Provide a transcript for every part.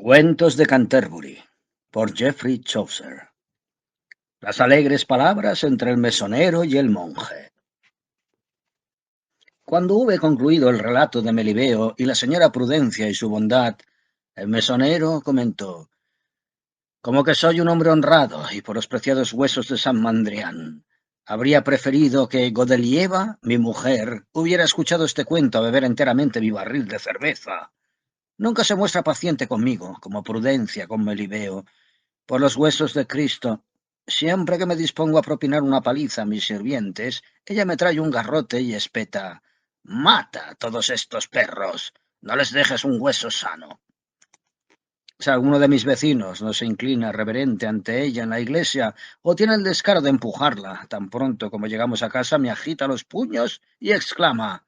Cuentos de Canterbury, por Geoffrey Chaucer. Las alegres palabras entre el mesonero y el monje. Cuando hube concluido el relato de Melibeo y la señora Prudencia y su bondad, el mesonero comentó: «Como que soy un hombre honrado y por los preciados huesos de San Mandrián, habría preferido que Godelieva, mi mujer, hubiera escuchado este cuento a beber enteramente mi barril de cerveza. Nunca se muestra paciente conmigo, como Prudencia con Melibeo. Por los huesos de Cristo, siempre que me dispongo a propinar una paliza a mis sirvientes, ella me trae un garrote y espeta: «Mata a todos estos perros, no les dejes un hueso sano». Si alguno de mis vecinos no se inclina reverente ante ella en la iglesia o tiene el descaro de empujarla, tan pronto como llegamos a casa me agita los puños y exclama: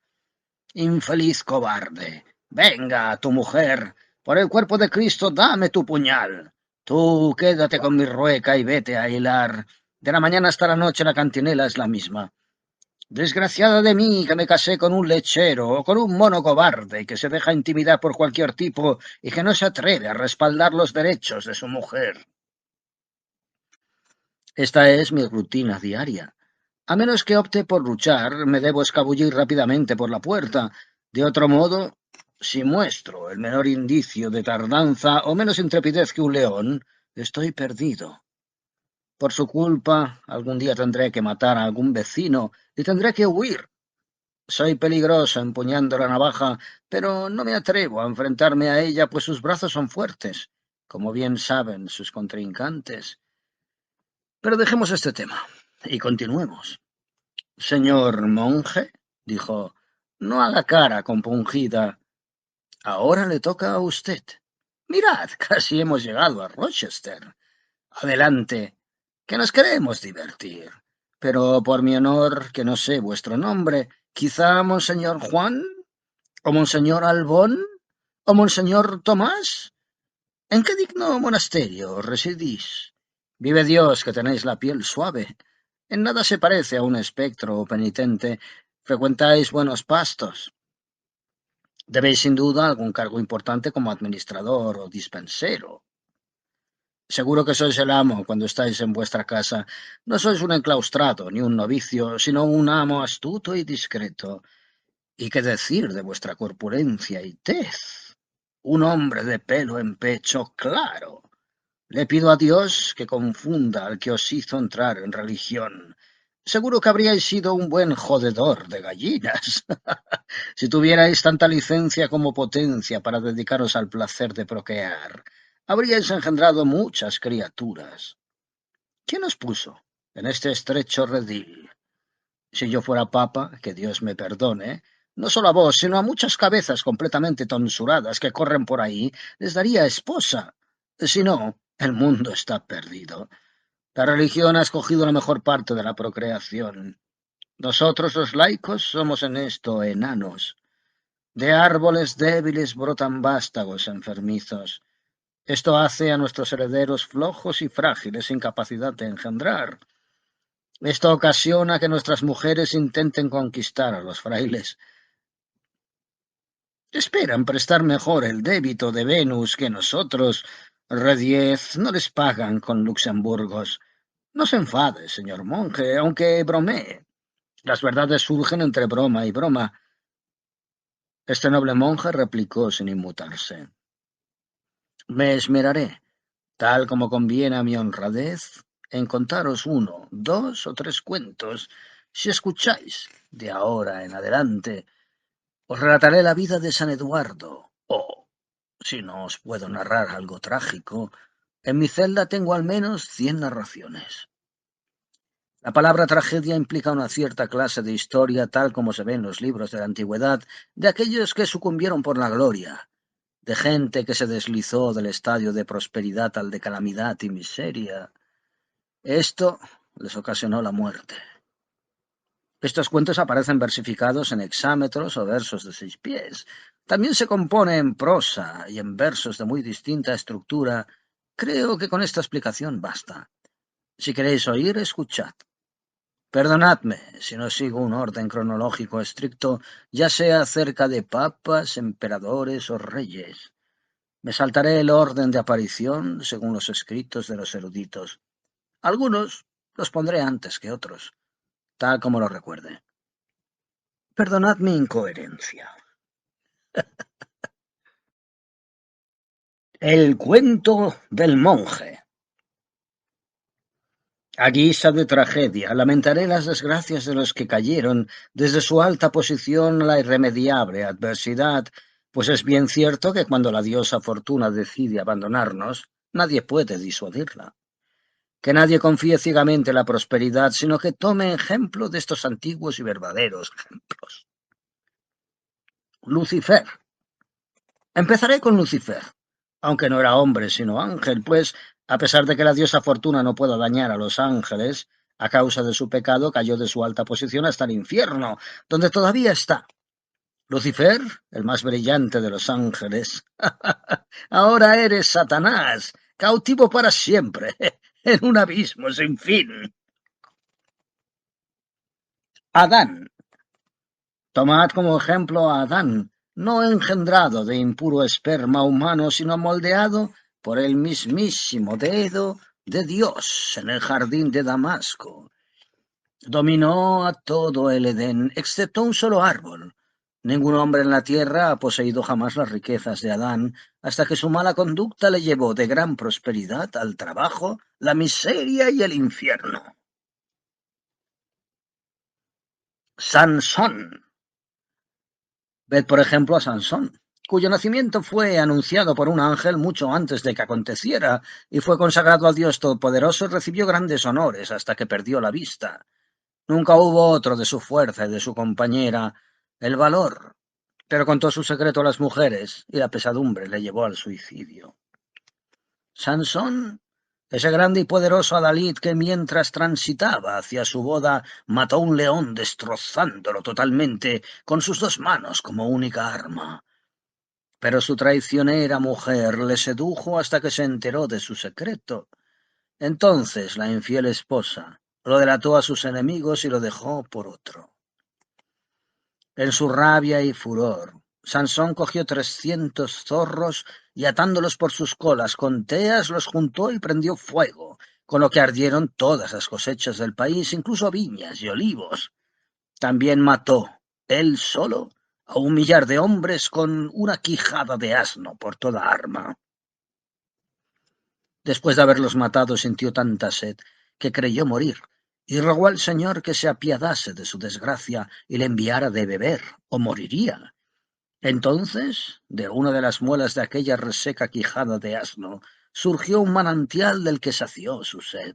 «Infeliz cobarde, venga, tu mujer, por el cuerpo de Cristo, dame tu puñal. Tú quédate con mi rueca y vete a hilar. De la mañana hasta la noche la cantinela es la misma. Desgraciada de mí, que me casé con un lechero o con un mono cobarde que se deja intimidar por cualquier tipo y que no se atreve a respaldar los derechos de su mujer». Esta es mi rutina diaria. A menos que opte por luchar, me debo escabullir rápidamente por la puerta. De otro modo, si muestro el menor indicio de tardanza o menos intrepidez que un león, estoy perdido. Por su culpa, algún día tendré que matar a algún vecino y tendré que huir. Soy peligroso empuñando la navaja, pero no me atrevo a enfrentarme a ella, pues sus brazos son fuertes, como bien saben sus contrincantes. Pero dejemos este tema y continuemos. «Señor monje», dijo, «no haga cara compungida. Ahora le toca a usted. Mirad, casi hemos llegado a Rochester. Adelante, que nos queremos divertir. Pero por mi honor, que no sé vuestro nombre, quizá Monseñor Juan, o Monseñor Albón, o Monseñor Tomás. ¿En qué digno monasterio residís? Vive Dios que tenéis la piel suave. En nada se parece a un espectro penitente. Frecuentáis buenos pastos. Debéis sin duda algún cargo importante como administrador o dispensero. Seguro que sois el amo cuando estáis en vuestra casa. No sois un enclaustrado ni un novicio, sino un amo astuto y discreto. ¿Y qué decir de vuestra corpulencia y tez? Un hombre de pelo en pecho claro. Le pido a Dios que confunda al que os hizo entrar en religión. Seguro que habríais sido un buen jodedor de gallinas, si tuvierais tanta licencia como potencia para dedicaros al placer de procrear. Habríais engendrado muchas criaturas. ¿Quién os puso en este estrecho redil? Si yo fuera papa, que Dios me perdone, no solo a vos, sino a muchas cabezas completamente tonsuradas que corren por ahí, les daría esposa. Si no, el mundo está perdido. La religión ha escogido la mejor parte de la procreación. Nosotros los laicos somos en esto enanos. De árboles débiles brotan vástagos enfermizos. Esto hace a nuestros herederos flojos y frágiles, sin capacidad de engendrar. Esto ocasiona que nuestras mujeres intenten conquistar a los frailes. Esperan prestar mejor el débito de Venus que nosotros. Rediez no les pagan con Luxemburgos. No se enfade, señor monje, aunque bromee. Las verdades surgen entre broma y broma. Este noble monje replicó sin inmutarse: «Me esmeraré, tal como conviene a mi honradez, en contaros uno, dos o tres cuentos. Si escucháis de ahora en adelante, os relataré la vida de San Eduardo, o, si no os puedo narrar algo trágico, en mi celda tengo al menos 100 narraciones». La palabra tragedia implica una cierta clase de historia, tal como se ve en los libros de la antigüedad, de aquellos que sucumbieron por la gloria, de gente que se deslizó del estadio de prosperidad al de calamidad y miseria. Esto les ocasionó la muerte. Estos cuentos aparecen versificados en hexámetros o versos de 6 pies. También se compone en prosa y en versos de muy distinta estructura. Creo que con esta explicación basta. Si queréis oír, escuchad. Perdonadme si no sigo un orden cronológico estricto, ya sea acerca de papas, emperadores o reyes. Me saltaré el orden de aparición según los escritos de los eruditos. Algunos los pondré antes que otros, tal como lo recuerde. Perdonad mi incoherencia. El cuento del monje. A guisa de tragedia, lamentaré las desgracias de los que cayeron desde su alta posición a la irremediable adversidad, pues es bien cierto que cuando la diosa Fortuna decide abandonarnos, nadie puede disuadirla. Que nadie confíe ciegamente en la prosperidad, sino que tome ejemplo de estos antiguos y verdaderos ejemplos. Lucifer. Empezaré con Lucifer, aunque no era hombre sino ángel, pues, a pesar de que la diosa Fortuna no pueda dañar a los ángeles, a causa de su pecado cayó de su alta posición hasta el infierno, donde todavía está. Lucifer, el más brillante de los ángeles. Ahora eres Satanás, cautivo para siempre, en un abismo sin fin. Adán. Tomad como ejemplo a Adán, no engendrado de impuro esperma humano, sino moldeado por el mismísimo dedo de Dios en el jardín de Damasco. Dominó a todo el Edén, excepto un solo árbol. Ningún hombre en la tierra ha poseído jamás las riquezas de Adán, hasta que su mala conducta le llevó de gran prosperidad al trabajo, la miseria y el infierno. Sansón. Ved, por ejemplo, a Sansón, cuyo nacimiento fue anunciado por un ángel mucho antes de que aconteciera, y fue consagrado al Dios Todopoderoso y recibió grandes honores hasta que perdió la vista. Nunca hubo otro de su fuerza y de su compañera, el valor, pero contó su secreto a las mujeres, y la pesadumbre le llevó al suicidio. Sansón, ese grande y poderoso adalid que mientras transitaba hacia su boda mató a un león destrozándolo totalmente con sus dos manos como única arma. Pero su traicionera mujer le sedujo hasta que se enteró de su secreto. Entonces la infiel esposa lo delató a sus enemigos y lo dejó por otro. En su rabia y furor, Sansón cogió 300 zorros y atándolos por sus colas con teas los juntó y prendió fuego, con lo que ardieron todas las cosechas del país, incluso viñas y olivos. También mató, él solo, a 1 millar de hombres con una quijada de asno por toda arma. Después de haberlos matado sintió tanta sed que creyó morir, y rogó al Señor que se apiadase de su desgracia y le enviara de beber, o moriría. Entonces, de una de las muelas de aquella reseca quijada de asno, surgió un manantial del que sació su sed.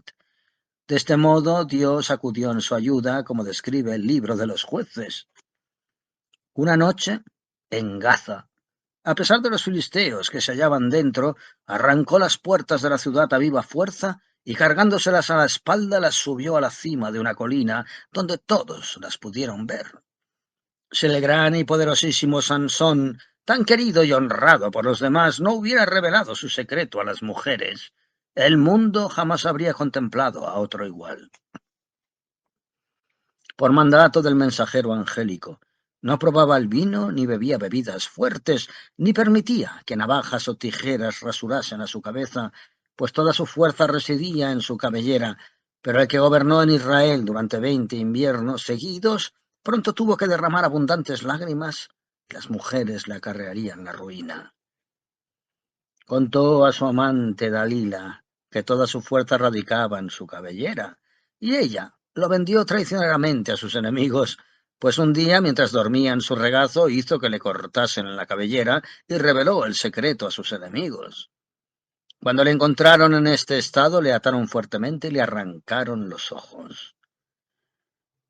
De este modo Dios acudió en su ayuda, como describe el libro de los jueces. Una noche, en Gaza, a pesar de los filisteos que se hallaban dentro, arrancó las puertas de la ciudad a viva fuerza y cargándoselas a la espalda las subió a la cima de una colina donde todos las pudieron ver. Si el gran y poderosísimo Sansón, tan querido y honrado por los demás, no hubiera revelado su secreto a las mujeres, el mundo jamás habría contemplado a otro igual. Por mandato del mensajero angélico, no probaba el vino ni bebía bebidas fuertes, ni permitía que navajas o tijeras rasurasen a su cabeza, pues toda su fuerza residía en su cabellera, pero el que gobernó en Israel durante 20 inviernos seguidos, pronto tuvo que derramar abundantes lágrimas, y las mujeres le acarrearían la ruina. Contó a su amante Dalila que toda su fuerza radicaba en su cabellera, y ella lo vendió traicioneramente a sus enemigos, pues un día, mientras dormía en su regazo, hizo que le cortasen la cabellera y reveló el secreto a sus enemigos. Cuando le encontraron en este estado, le ataron fuertemente y le arrancaron los ojos.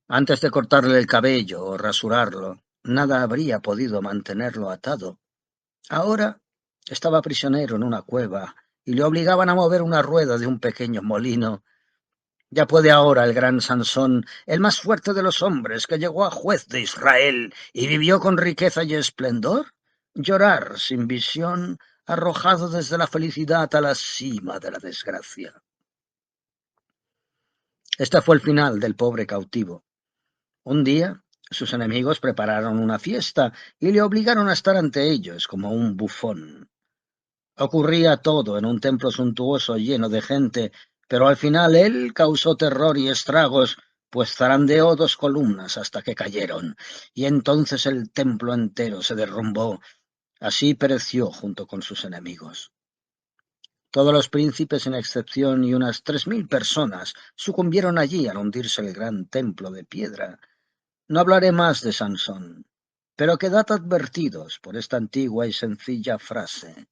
Antes de cortarle el cabello o rasurarlo, nada habría podido mantenerlo atado. Ahora estaba prisionero en una cueva y le obligaban a mover una rueda de un pequeño molino. Ya puede ahora el gran Sansón, el más fuerte de los hombres, que llegó a juez de Israel y vivió con riqueza y esplendor, llorar sin visión, arrojado desde la felicidad a la cima de la desgracia. Este fue el final del pobre cautivo. Un día, sus enemigos prepararon una fiesta y le obligaron a estar ante ellos como un bufón. Ocurría todo en un templo suntuoso lleno de gente, pero al final él causó terror y estragos, pues zarandeó 2 columnas hasta que cayeron, y entonces el templo entero se derrumbó. Así pereció junto con sus enemigos. Todos los príncipes, sin excepción, y unas 3000 personas sucumbieron allí al hundirse el gran templo de piedra. No hablaré más de Sansón, pero quedad advertidos por esta antigua y sencilla frase: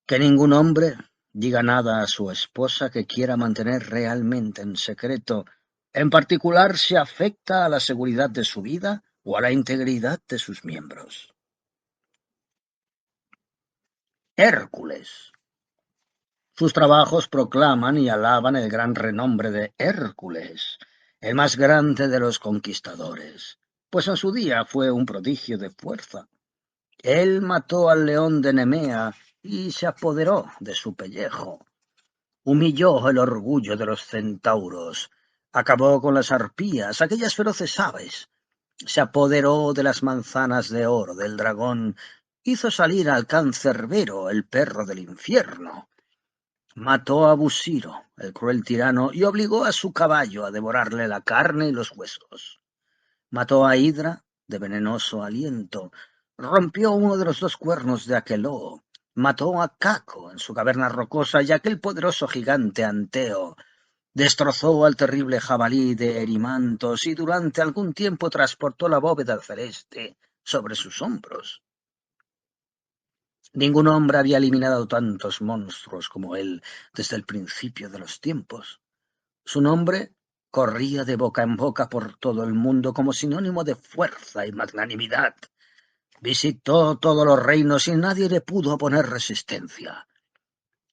que ningún hombre diga nada a su esposa que quiera mantener realmente en secreto, en particular si afecta a la seguridad de su vida o a la integridad de sus miembros. Hércules. Sus trabajos proclaman y alaban el gran renombre de Hércules, el más grande de los conquistadores, pues en su día fue un prodigio de fuerza. Él mató al león de Nemea y se apoderó de su pellejo. Humilló el orgullo de los centauros, acabó con las arpías, aquellas feroces aves, se apoderó de las manzanas de oro del dragón, hizo salir al cancerbero, el perro del infierno. Mató a Busiro, el cruel tirano, y obligó a su caballo a devorarle la carne y los huesos. Mató a Hidra, de venenoso aliento, rompió uno de los 2 cuernos de Aqueloo, mató a Caco en su caverna rocosa y aquel poderoso gigante Anteo, destrozó al terrible jabalí de Erimantos y durante algún tiempo transportó la bóveda celeste sobre sus hombros. Ningún hombre había eliminado tantos monstruos como él desde el principio de los tiempos. Su nombre corría de boca en boca por todo el mundo como sinónimo de fuerza y magnanimidad. Visitó todos los reinos y nadie le pudo oponer resistencia.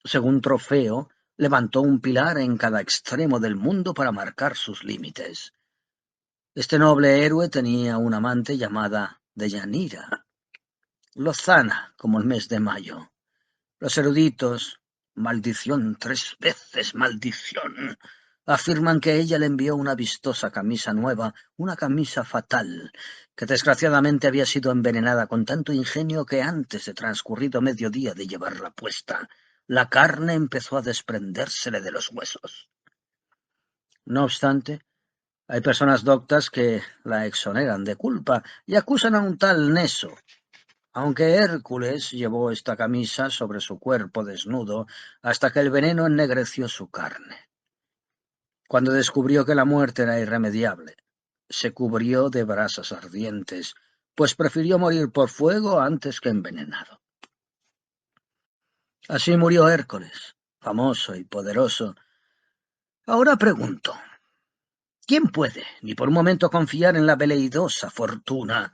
Según Trofeo, levantó un pilar en cada extremo del mundo para marcar sus límites. Este noble héroe tenía una amante llamada Deyanira, lozana como el mes de mayo. Los eruditos, maldición, 3 veces maldición, afirman que ella le envió una vistosa camisa nueva, una camisa fatal, que desgraciadamente había sido envenenada con tanto ingenio que antes de transcurrido mediodía de llevarla puesta, la carne empezó a desprendérsele de los huesos. No obstante, hay personas doctas que la exoneran de culpa y acusan a un tal Neso, aunque Hércules llevó esta camisa sobre su cuerpo desnudo hasta que el veneno ennegreció su carne. Cuando descubrió que la muerte era irremediable, se cubrió de brasas ardientes, pues prefirió morir por fuego antes que envenenado. Así murió Hércules, famoso y poderoso. Ahora pregunto, ¿quién puede ni por un momento confiar en la veleidosa fortuna?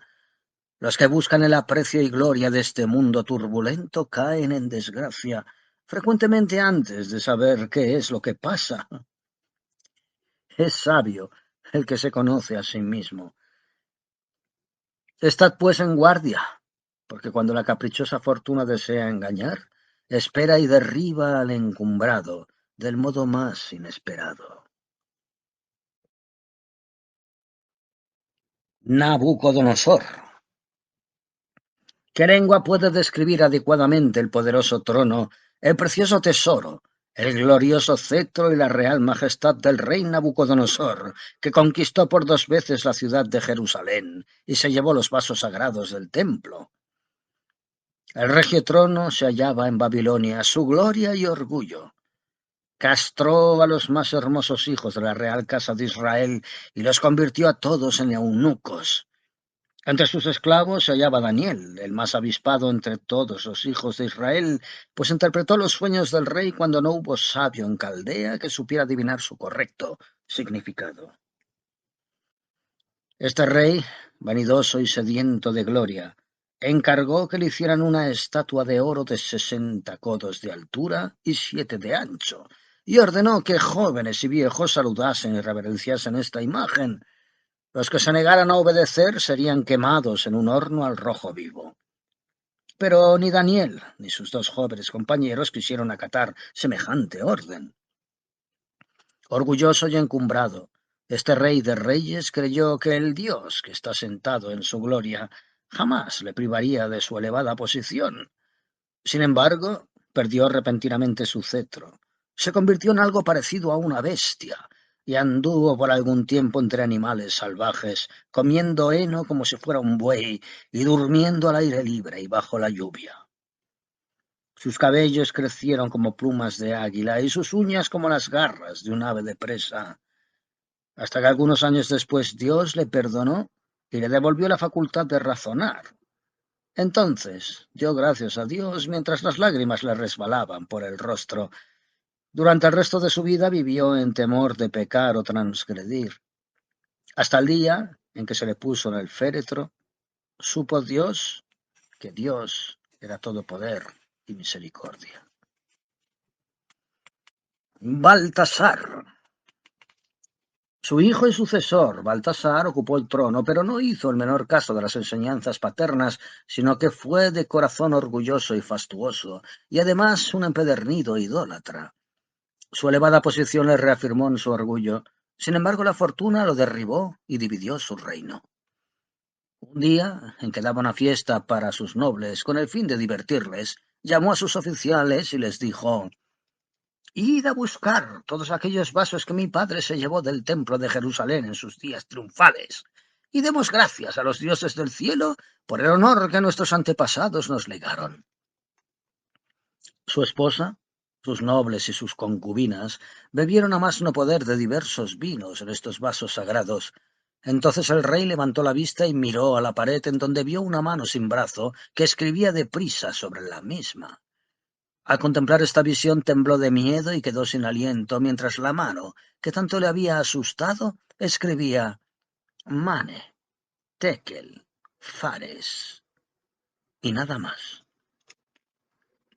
Los que buscan el aprecio y gloria de este mundo turbulento caen en desgracia, frecuentemente antes de saber qué es lo que pasa. Es sabio el que se conoce a sí mismo. Estad pues en guardia, porque cuando la caprichosa fortuna desea engañar, espera y derriba al encumbrado del modo más inesperado. Nabucodonosor. ¿Qué lengua puede describir adecuadamente el poderoso trono, el precioso tesoro, el glorioso cetro y la real majestad del rey Nabucodonosor, que conquistó por 2 veces la ciudad de Jerusalén y se llevó los vasos sagrados del templo? El regio trono se hallaba en Babilonia, su gloria y orgullo. Castró a los más hermosos hijos de la real casa de Israel y los convirtió a todos en eunucos. Entre sus esclavos se hallaba Daniel, el más avispado entre todos los hijos de Israel, pues interpretó los sueños del rey cuando no hubo sabio en Caldea que supiera adivinar su correcto significado. Este rey, vanidoso y sediento de gloria, encargó que le hicieran una estatua de oro de 60 codos de altura y 7 de ancho, y ordenó que jóvenes y viejos saludasen y reverenciasen esta imagen. Los que se negaran a obedecer serían quemados en un horno al rojo vivo. Pero ni Daniel ni sus 2 jóvenes compañeros quisieron acatar semejante orden. Orgulloso y encumbrado, este rey de reyes creyó que el Dios que está sentado en su gloria jamás le privaría de su elevada posición. Sin embargo, perdió repentinamente su cetro. Se convirtió en algo parecido a una bestia y anduvo por algún tiempo entre animales salvajes, comiendo heno como si fuera un buey y durmiendo al aire libre y bajo la lluvia. Sus cabellos crecieron como plumas de águila y sus uñas como las garras de un ave de presa, hasta que algunos años después Dios le perdonó y le devolvió la facultad de razonar. Entonces dio gracias a Dios mientras las lágrimas le resbalaban por el rostro. Durante el resto de su vida vivió en temor de pecar o transgredir. Hasta el día en que se le puso en el féretro, supo Dios que Dios era todo poder y misericordia. Baltasar. Su hijo y sucesor, Baltasar, ocupó el trono, pero no hizo el menor caso de las enseñanzas paternas, sino que fue de corazón orgulloso y fastuoso, y además un empedernido idólatra. Su elevada posición le reafirmó en su orgullo. Sin embargo, la fortuna lo derribó y dividió su reino. Un día, en que daba una fiesta para sus nobles, con el fin de divertirles, llamó a sus oficiales y les dijo: «Id a buscar todos aquellos vasos que mi padre se llevó del templo de Jerusalén en sus días triunfales, y demos gracias a los dioses del cielo por el honor que nuestros antepasados nos legaron». Su esposa, sus nobles y sus concubinas bebieron a más no poder de diversos vinos en estos vasos sagrados. Entonces el rey levantó la vista y miró a la pared, en donde vio una mano sin brazo que escribía deprisa sobre la misma. Al contemplar esta visión tembló de miedo y quedó sin aliento, mientras la mano, que tanto le había asustado, escribía: «Mane, Tekel, Fares», y nada más.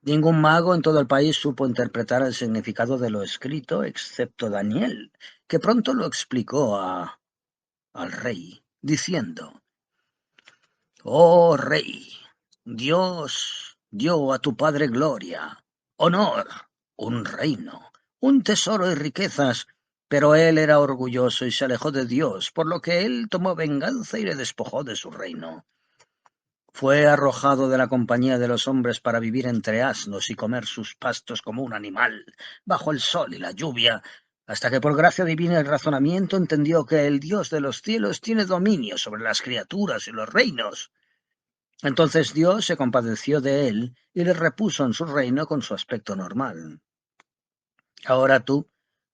Ningún mago en todo el país supo interpretar el significado de lo escrito, excepto Daniel, que pronto lo explicó al rey, diciendo: «Oh rey, Dios dio a tu padre gloria, honor, un reino, un tesoro y riquezas, pero él era orgulloso y se alejó de Dios, por lo que él tomó venganza y le despojó de su reino. Fue arrojado de la compañía de los hombres para vivir entre asnos y comer sus pastos como un animal, bajo el sol y la lluvia, hasta que por gracia divina y razonamiento entendió que el Dios de los cielos tiene dominio sobre las criaturas y los reinos. Entonces Dios se compadeció de él y le repuso en su reino con su aspecto normal. Ahora tú,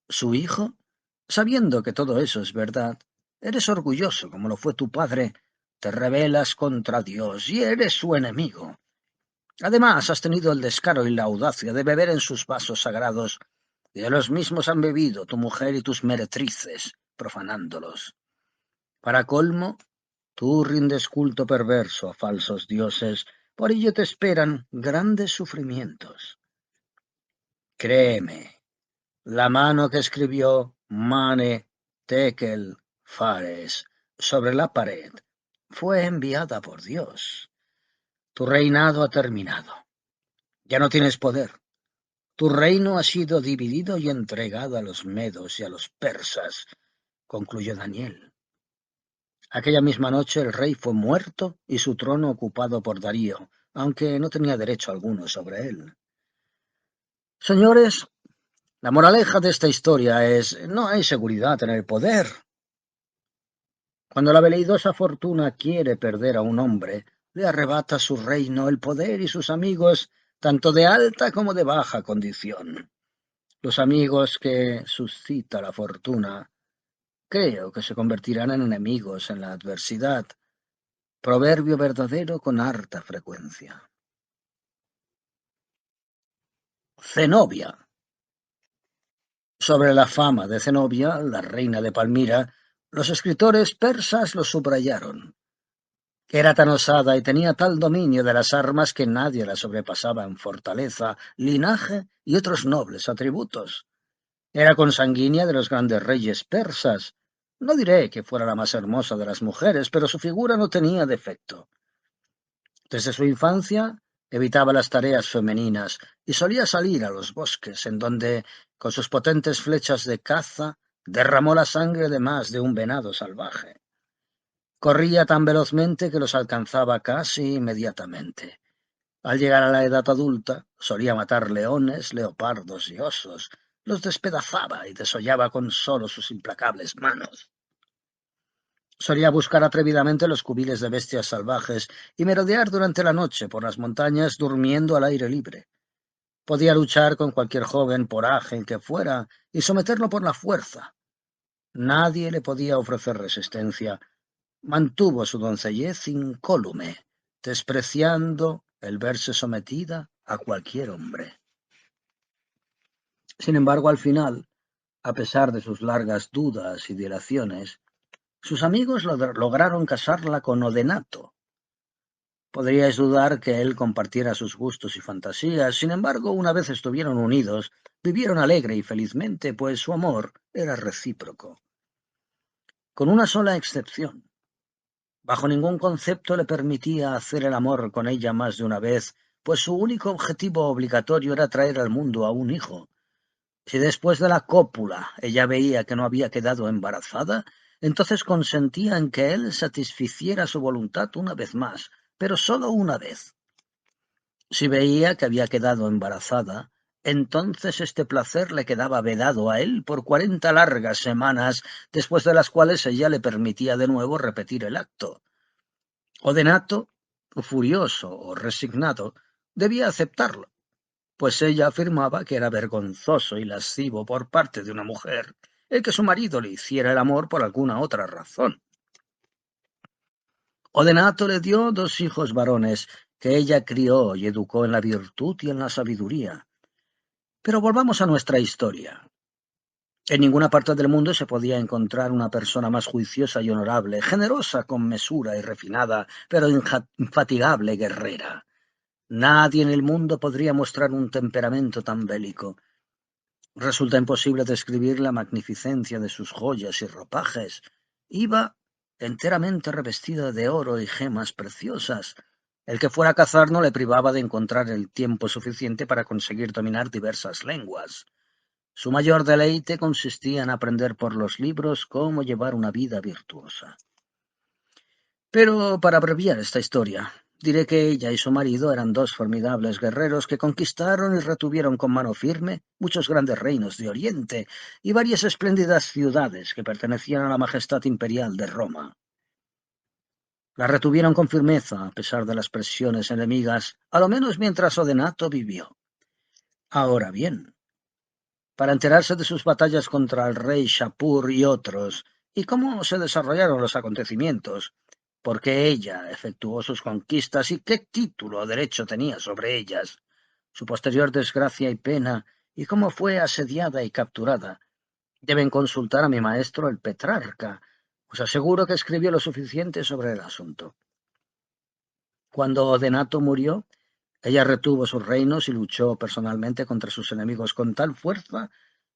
su hijo, sabiendo que todo eso es verdad, eres orgulloso como lo fue tu padre, te rebelas contra Dios y eres su enemigo. Además, has tenido el descaro y la audacia de beber en sus vasos sagrados, y de los mismos han bebido tu mujer y tus meretrices, profanándolos. Para colmo, tú rindes culto perverso a falsos dioses, por ello te esperan grandes sufrimientos. Créeme, la mano que escribió Mane, Tekel, Fares sobre la pared fue enviada por Dios. Tu reinado ha terminado. Ya no tienes poder. Tu reino ha sido dividido y entregado a los medos y a los persas, concluyó Daniel. Aquella misma noche el rey fue muerto y su trono ocupado por Darío, aunque no tenía derecho alguno sobre él. Señores, la moraleja de esta historia es: no hay seguridad en el poder. Cuando la veleidosa fortuna quiere perder a un hombre, le arrebata su reino, el poder y sus amigos, tanto de alta como de baja condición. Los amigos que suscita la fortuna, creo que se convertirán en enemigos en la adversidad. Proverbio verdadero con harta frecuencia. Zenobia. Sobre la fama de Zenobia, la reina de Palmira, los escritores persas lo subrayaron. Era tan osada y tenía tal dominio de las armas que nadie la sobrepasaba en fortaleza, linaje y otros nobles atributos. Era consanguínea de los grandes reyes persas. No diré que fuera la más hermosa de las mujeres, pero su figura no tenía defecto. Desde su infancia evitaba las tareas femeninas y solía salir a los bosques, en donde, con sus potentes flechas de caza, derramó la sangre de más de un venado salvaje. Corría tan velozmente que los alcanzaba casi inmediatamente. Al llegar a la edad adulta, solía matar leones, leopardos y osos. Los despedazaba y desollaba con solo sus implacables manos. Solía buscar atrevidamente los cubiles de bestias salvajes y merodear durante la noche por las montañas durmiendo al aire libre. Podía luchar con cualquier joven por ágil que fuera y someterlo por la fuerza. Nadie le podía ofrecer resistencia. Mantuvo su doncellez incólume, despreciando el verse sometida a cualquier hombre. Sin embargo, al final, a pesar de sus largas dudas y dilaciones, sus amigos lograron casarla con Odenato. Podríais dudar que él compartiera sus gustos y fantasías, sin embargo, una vez estuvieron unidos, vivieron alegre y felizmente, pues su amor era recíproco. Con una sola excepción. Bajo ningún concepto le permitía hacer el amor con ella más de una vez, pues su único objetivo obligatorio era traer al mundo a un hijo. Si después de la cópula ella veía que no había quedado embarazada, entonces consentía en que él satisficiera su voluntad una vez más, pero solo una vez. Si veía que había quedado embarazada, entonces este placer le quedaba vedado a él por 40 largas semanas, después de las cuales ella le permitía de nuevo repetir el acto. Odenato, furioso o resignado, debía aceptarlo, pues ella afirmaba que era vergonzoso y lascivo por parte de una mujer el que su marido le hiciera el amor por alguna otra razón. Odenato le dio 2 hijos varones, que ella crió y educó en la virtud y en la sabiduría. Pero volvamos a nuestra historia. En ninguna parte del mundo se podía encontrar una persona más juiciosa y honorable, generosa con mesura y refinada, pero infatigable guerrera. Nadie en el mundo podría mostrar un temperamento tan bélico. Resulta imposible describir la magnificencia de sus joyas y ropajes. Iba enteramente revestida de oro y gemas preciosas. El que fuera a cazar no le privaba de encontrar el tiempo suficiente para conseguir dominar diversas lenguas. Su mayor deleite consistía en aprender por los libros cómo llevar una vida virtuosa. Pero para abreviar esta historia, diré que ella y su marido eran 2 formidables guerreros que conquistaron y retuvieron con mano firme muchos grandes reinos de Oriente y varias espléndidas ciudades que pertenecían a la majestad imperial de Roma. La retuvieron con firmeza a pesar de las presiones enemigas, a lo menos mientras Odenato vivió. Ahora bien, para enterarse de sus batallas contra el rey Shapur y otros, y cómo se desarrollaron los acontecimientos, por qué ella efectuó sus conquistas y qué título o derecho tenía sobre ellas, su posterior desgracia y pena, y cómo fue asediada y capturada, deben consultar a mi maestro el Petrarca. Os aseguro que escribió lo suficiente sobre el asunto. Cuando Odenato murió, ella retuvo sus reinos y luchó personalmente contra sus enemigos con tal fuerza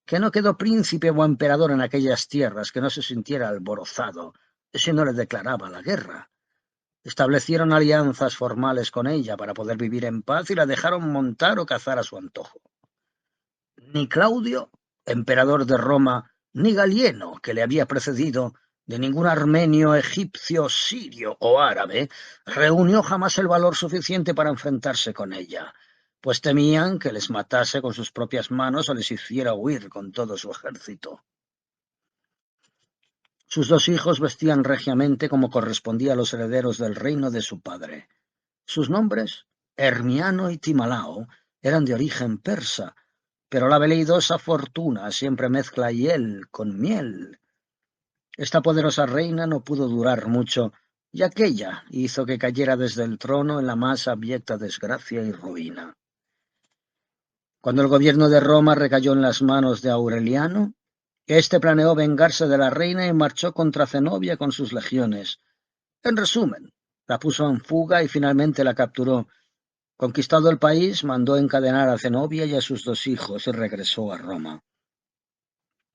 que no quedó príncipe o emperador en aquellas tierras que no se sintiera alborozado si no le declaraba la guerra. Establecieron alianzas formales con ella para poder vivir en paz y la dejaron montar o cazar a su antojo. Ni Claudio, emperador de Roma, ni Galieno, que le había precedido, de ningún armenio, egipcio, sirio o árabe, reunió jamás el valor suficiente para enfrentarse con ella, pues temían que les matase con sus propias manos o les hiciera huir con todo su ejército. Sus 2 hijos vestían regiamente como correspondía a los herederos del reino de su padre. Sus nombres, Hermiano y Timalao, eran de origen persa, pero la veleidosa fortuna siempre mezcla hiel con miel. Esta poderosa reina no pudo durar mucho, y aquella hizo que cayera desde el trono en la más abyecta desgracia y ruina. Cuando el gobierno de Roma recayó en las manos de Aureliano, éste planeó vengarse de la reina y marchó contra Zenobia con sus legiones. En resumen, la puso en fuga y finalmente la capturó. Conquistado el país, mandó encadenar a Zenobia y a sus 2 hijos y regresó a Roma.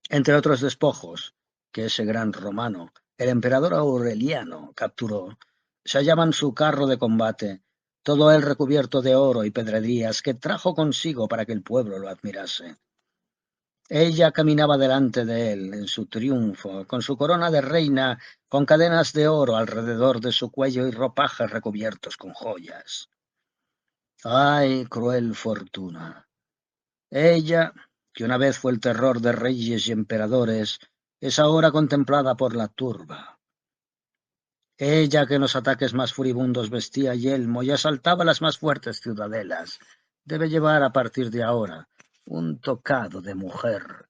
Entre otros despojos que ese gran romano, el emperador Aureliano, capturó, se hallaban su carro de combate, todo él recubierto de oro y pedrerías que trajo consigo para que el pueblo lo admirase. Ella caminaba delante de él en su triunfo, con su corona de reina, con cadenas de oro alrededor de su cuello y ropajes recubiertos con joyas. Ay, cruel fortuna. Ella, que una vez fue el terror de reyes y emperadores, es ahora contemplada por la turba. Ella que en los ataques más furibundos vestía yelmo y asaltaba las más fuertes ciudadelas, debe llevar a partir de ahora un tocado de mujer.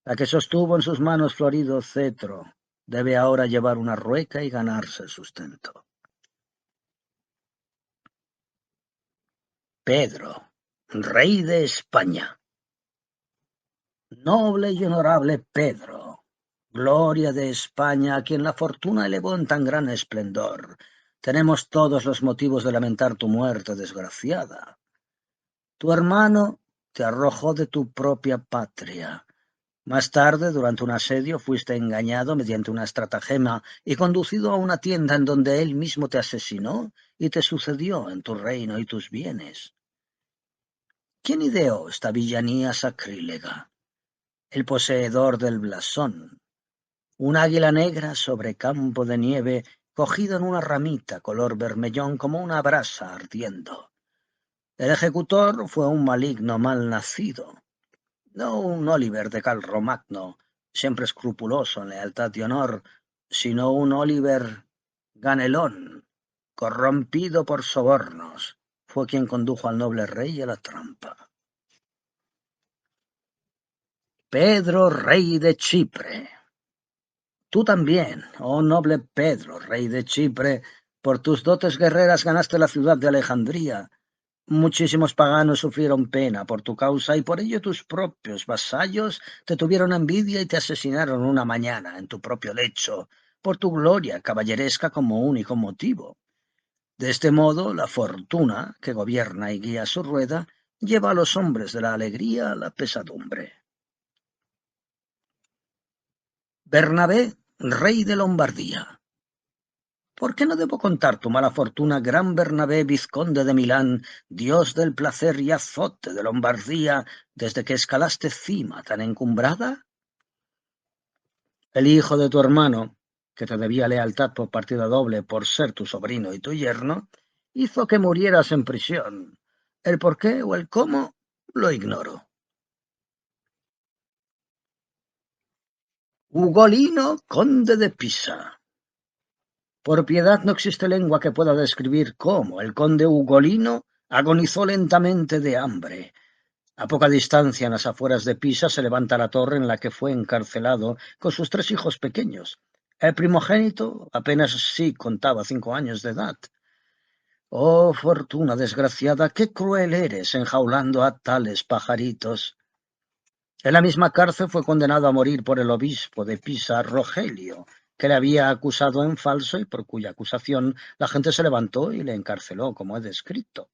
La que sostuvo en sus manos florido cetro, debe ahora llevar una rueca y ganarse el sustento. Pedro, rey de España. Noble y honorable Pedro, gloria de España, a quien la fortuna elevó en tan gran esplendor, tenemos todos los motivos de lamentar tu muerte desgraciada. Tu hermano te arrojó de tu propia patria. Más tarde, durante un asedio, fuiste engañado mediante una estratagema y conducido a una tienda en donde él mismo te asesinó y te sucedió en tu reino y tus bienes. ¿Quién ideó esta villanía sacrílega? El poseedor del blasón, un águila negra sobre campo de nieve, cogido en una ramita color vermellón como una brasa ardiendo. El ejecutor fue un maligno mal nacido, no un Oliver de Carlomagno, siempre escrupuloso en lealtad y honor, sino un Oliver Ganelón, corrompido por sobornos, fue quien condujo al noble rey a la trampa. Pedro, rey de Chipre. Tú también, oh noble Pedro, rey de Chipre, por tus dotes guerreras ganaste la ciudad de Alejandría. Muchísimos paganos sufrieron pena por tu causa y por ello tus propios vasallos te tuvieron envidia y te asesinaron una mañana en tu propio lecho, por tu gloria caballeresca como único motivo. De este modo, la fortuna, que gobierna y guía su rueda, lleva a los hombres de la alegría a la pesadumbre. Bernabé, rey de Lombardía. ¿Por qué no debo contar tu mala fortuna, gran Bernabé, vizconde de Milán, dios del placer y azote de Lombardía, desde que escalaste cima tan encumbrada? El hijo de tu hermano, que te debía lealtad por partida doble por ser tu sobrino y tu yerno, hizo que murieras en prisión. El por qué o el cómo lo ignoro. Ugolino, conde de Pisa. Por piedad no existe lengua que pueda describir cómo el conde Ugolino agonizó lentamente de hambre. A poca distancia, en las afueras de Pisa, se levanta la torre en la que fue encarcelado con sus 3 hijos pequeños. El primogénito apenas sí contaba 5 años de edad. Oh, fortuna desgraciada, qué cruel eres enjaulando a tales pajaritos. En la misma cárcel fue condenado a morir por el obispo de Pisa, Rogelio, que le había acusado en falso y por cuya acusación la gente se levantó y le encarceló, como he descrito.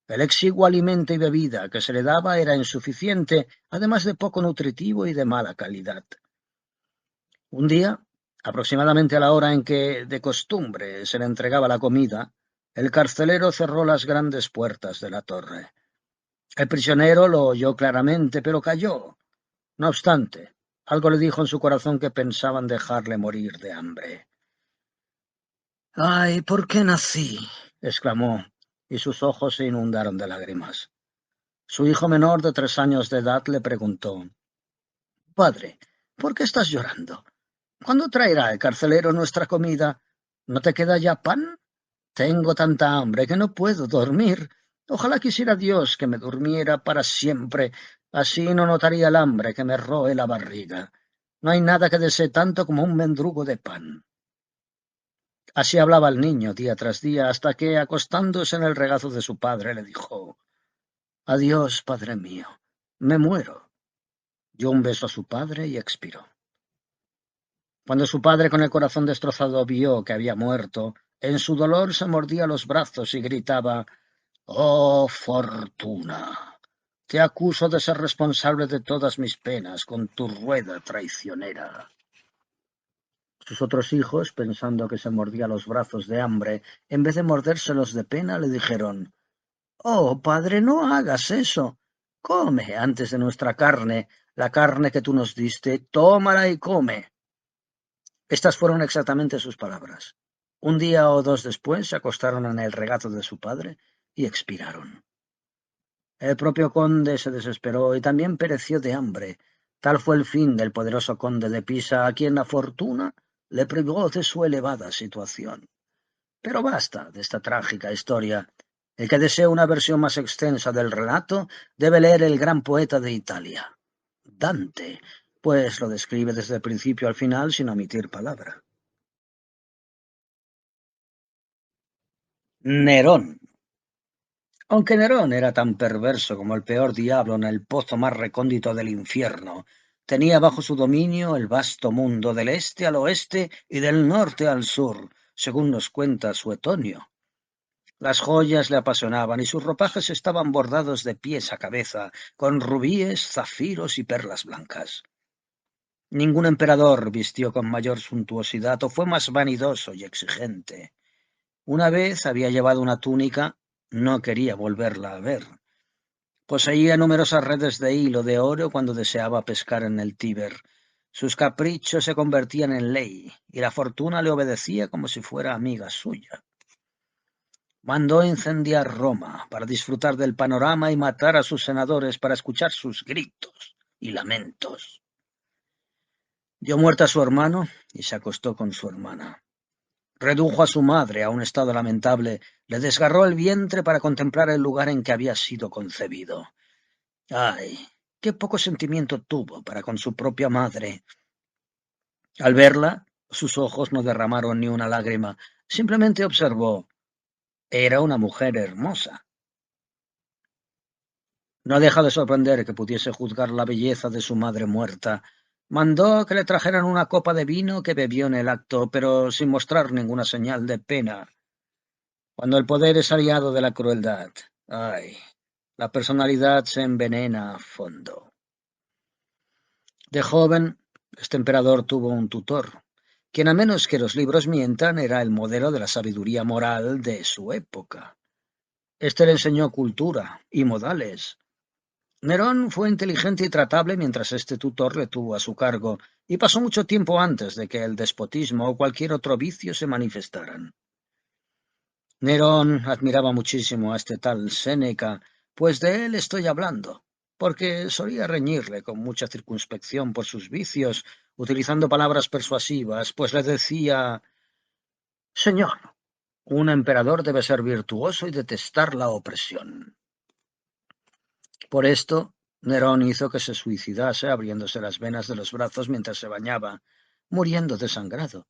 El exiguo alimento y bebida que se le daba era insuficiente, además de poco nutritivo y de mala calidad. Un día, aproximadamente a la hora en que de costumbre se le entregaba la comida, el carcelero cerró las grandes puertas de la torre. El prisionero lo oyó claramente, pero calló. No obstante, algo le dijo en su corazón que pensaban dejarle morir de hambre. «¡Ay, por qué nací!», exclamó, y sus ojos se inundaron de lágrimas. Su hijo menor de 3 años de edad le preguntó: «Padre, ¿por qué estás llorando? ¿Cuándo traerá el carcelero nuestra comida? ¿No te queda ya pan? Tengo tanta hambre que no puedo dormir. Ojalá quisiera Dios que me durmiera para siempre, así no notaría el hambre que me roe la barriga. No hay nada que desee tanto como un mendrugo de pan». Así hablaba el niño día tras día, hasta que, acostándose en el regazo de su padre, le dijo: «Adiós, padre mío, me muero». Dio un beso a su padre y expiró. Cuando su padre, con el corazón destrozado, vio que había muerto, en su dolor se mordía los brazos y gritaba: «Oh, fortuna, te acuso de ser responsable de todas mis penas con tu rueda traicionera». Sus otros hijos, pensando que se mordía los brazos de hambre, en vez de mordérselos de pena, le dijeron: «Oh, padre, no hagas eso. Come antes de nuestra carne, la carne que tú nos diste, tómala y come». Estas fueron exactamente sus palabras. Un día o dos después se acostaron en el regazo de su padre y expiraron. El propio conde se desesperó y también pereció de hambre. Tal fue el fin del poderoso conde de Pisa, a quien la fortuna le privó de su elevada situación. Pero basta de esta trágica historia. El que desee una versión más extensa del relato debe leer El gran poeta de Italia, Dante, pues lo describe desde el principio al final sin omitir palabra. Nerón. Aunque Nerón era tan perverso como el peor diablo en el pozo más recóndito del infierno, tenía bajo su dominio el vasto mundo del este al oeste y del norte al sur, según nos cuenta Suetonio. Las joyas le apasionaban y sus ropajes estaban bordados de pies a cabeza, con rubíes, zafiros y perlas blancas. Ningún emperador vistió con mayor suntuosidad o fue más vanidoso y exigente. Una vez había llevado una túnica, no quería volverla a ver. Poseía numerosas redes de hilo de oro cuando deseaba pescar en el Tíber. Sus caprichos se convertían en ley, y la fortuna le obedecía como si fuera amiga suya. Mandó incendiar Roma para disfrutar del panorama y matar a sus senadores para escuchar sus gritos y lamentos. Dio muerte a su hermano y se acostó con su hermana. Redujo a su madre a un estado lamentable, le desgarró el vientre para contemplar el lugar en que había sido concebido. ¡Ay! ¡Qué poco sentimiento tuvo para con su propia madre! Al verla, sus ojos no derramaron ni una lágrima, simplemente observó. Era una mujer hermosa. No deja de sorprender que pudiese juzgar la belleza de su madre muerta. Mandó que le trajeran una copa de vino que bebió en el acto, pero sin mostrar ninguna señal de pena. Cuando el poder es aliado de la crueldad, ¡ay! La personalidad se envenena a fondo. De joven, este emperador tuvo un tutor, quien a menos que los libros mientan era el modelo de la sabiduría moral de su época. Este le enseñó cultura y modales. Nerón fue inteligente y tratable mientras este tutor le tuvo a su cargo, y pasó mucho tiempo antes de que el despotismo o cualquier otro vicio se manifestaran. Nerón admiraba muchísimo a este tal Séneca, pues de él estoy hablando, porque solía reñirle con mucha circunspección por sus vicios, utilizando palabras persuasivas, pues le decía: «Señor, un emperador debe ser virtuoso y detestar la opresión». Por esto, Nerón hizo que se suicidase abriéndose las venas de los brazos mientras se bañaba, muriendo desangrado.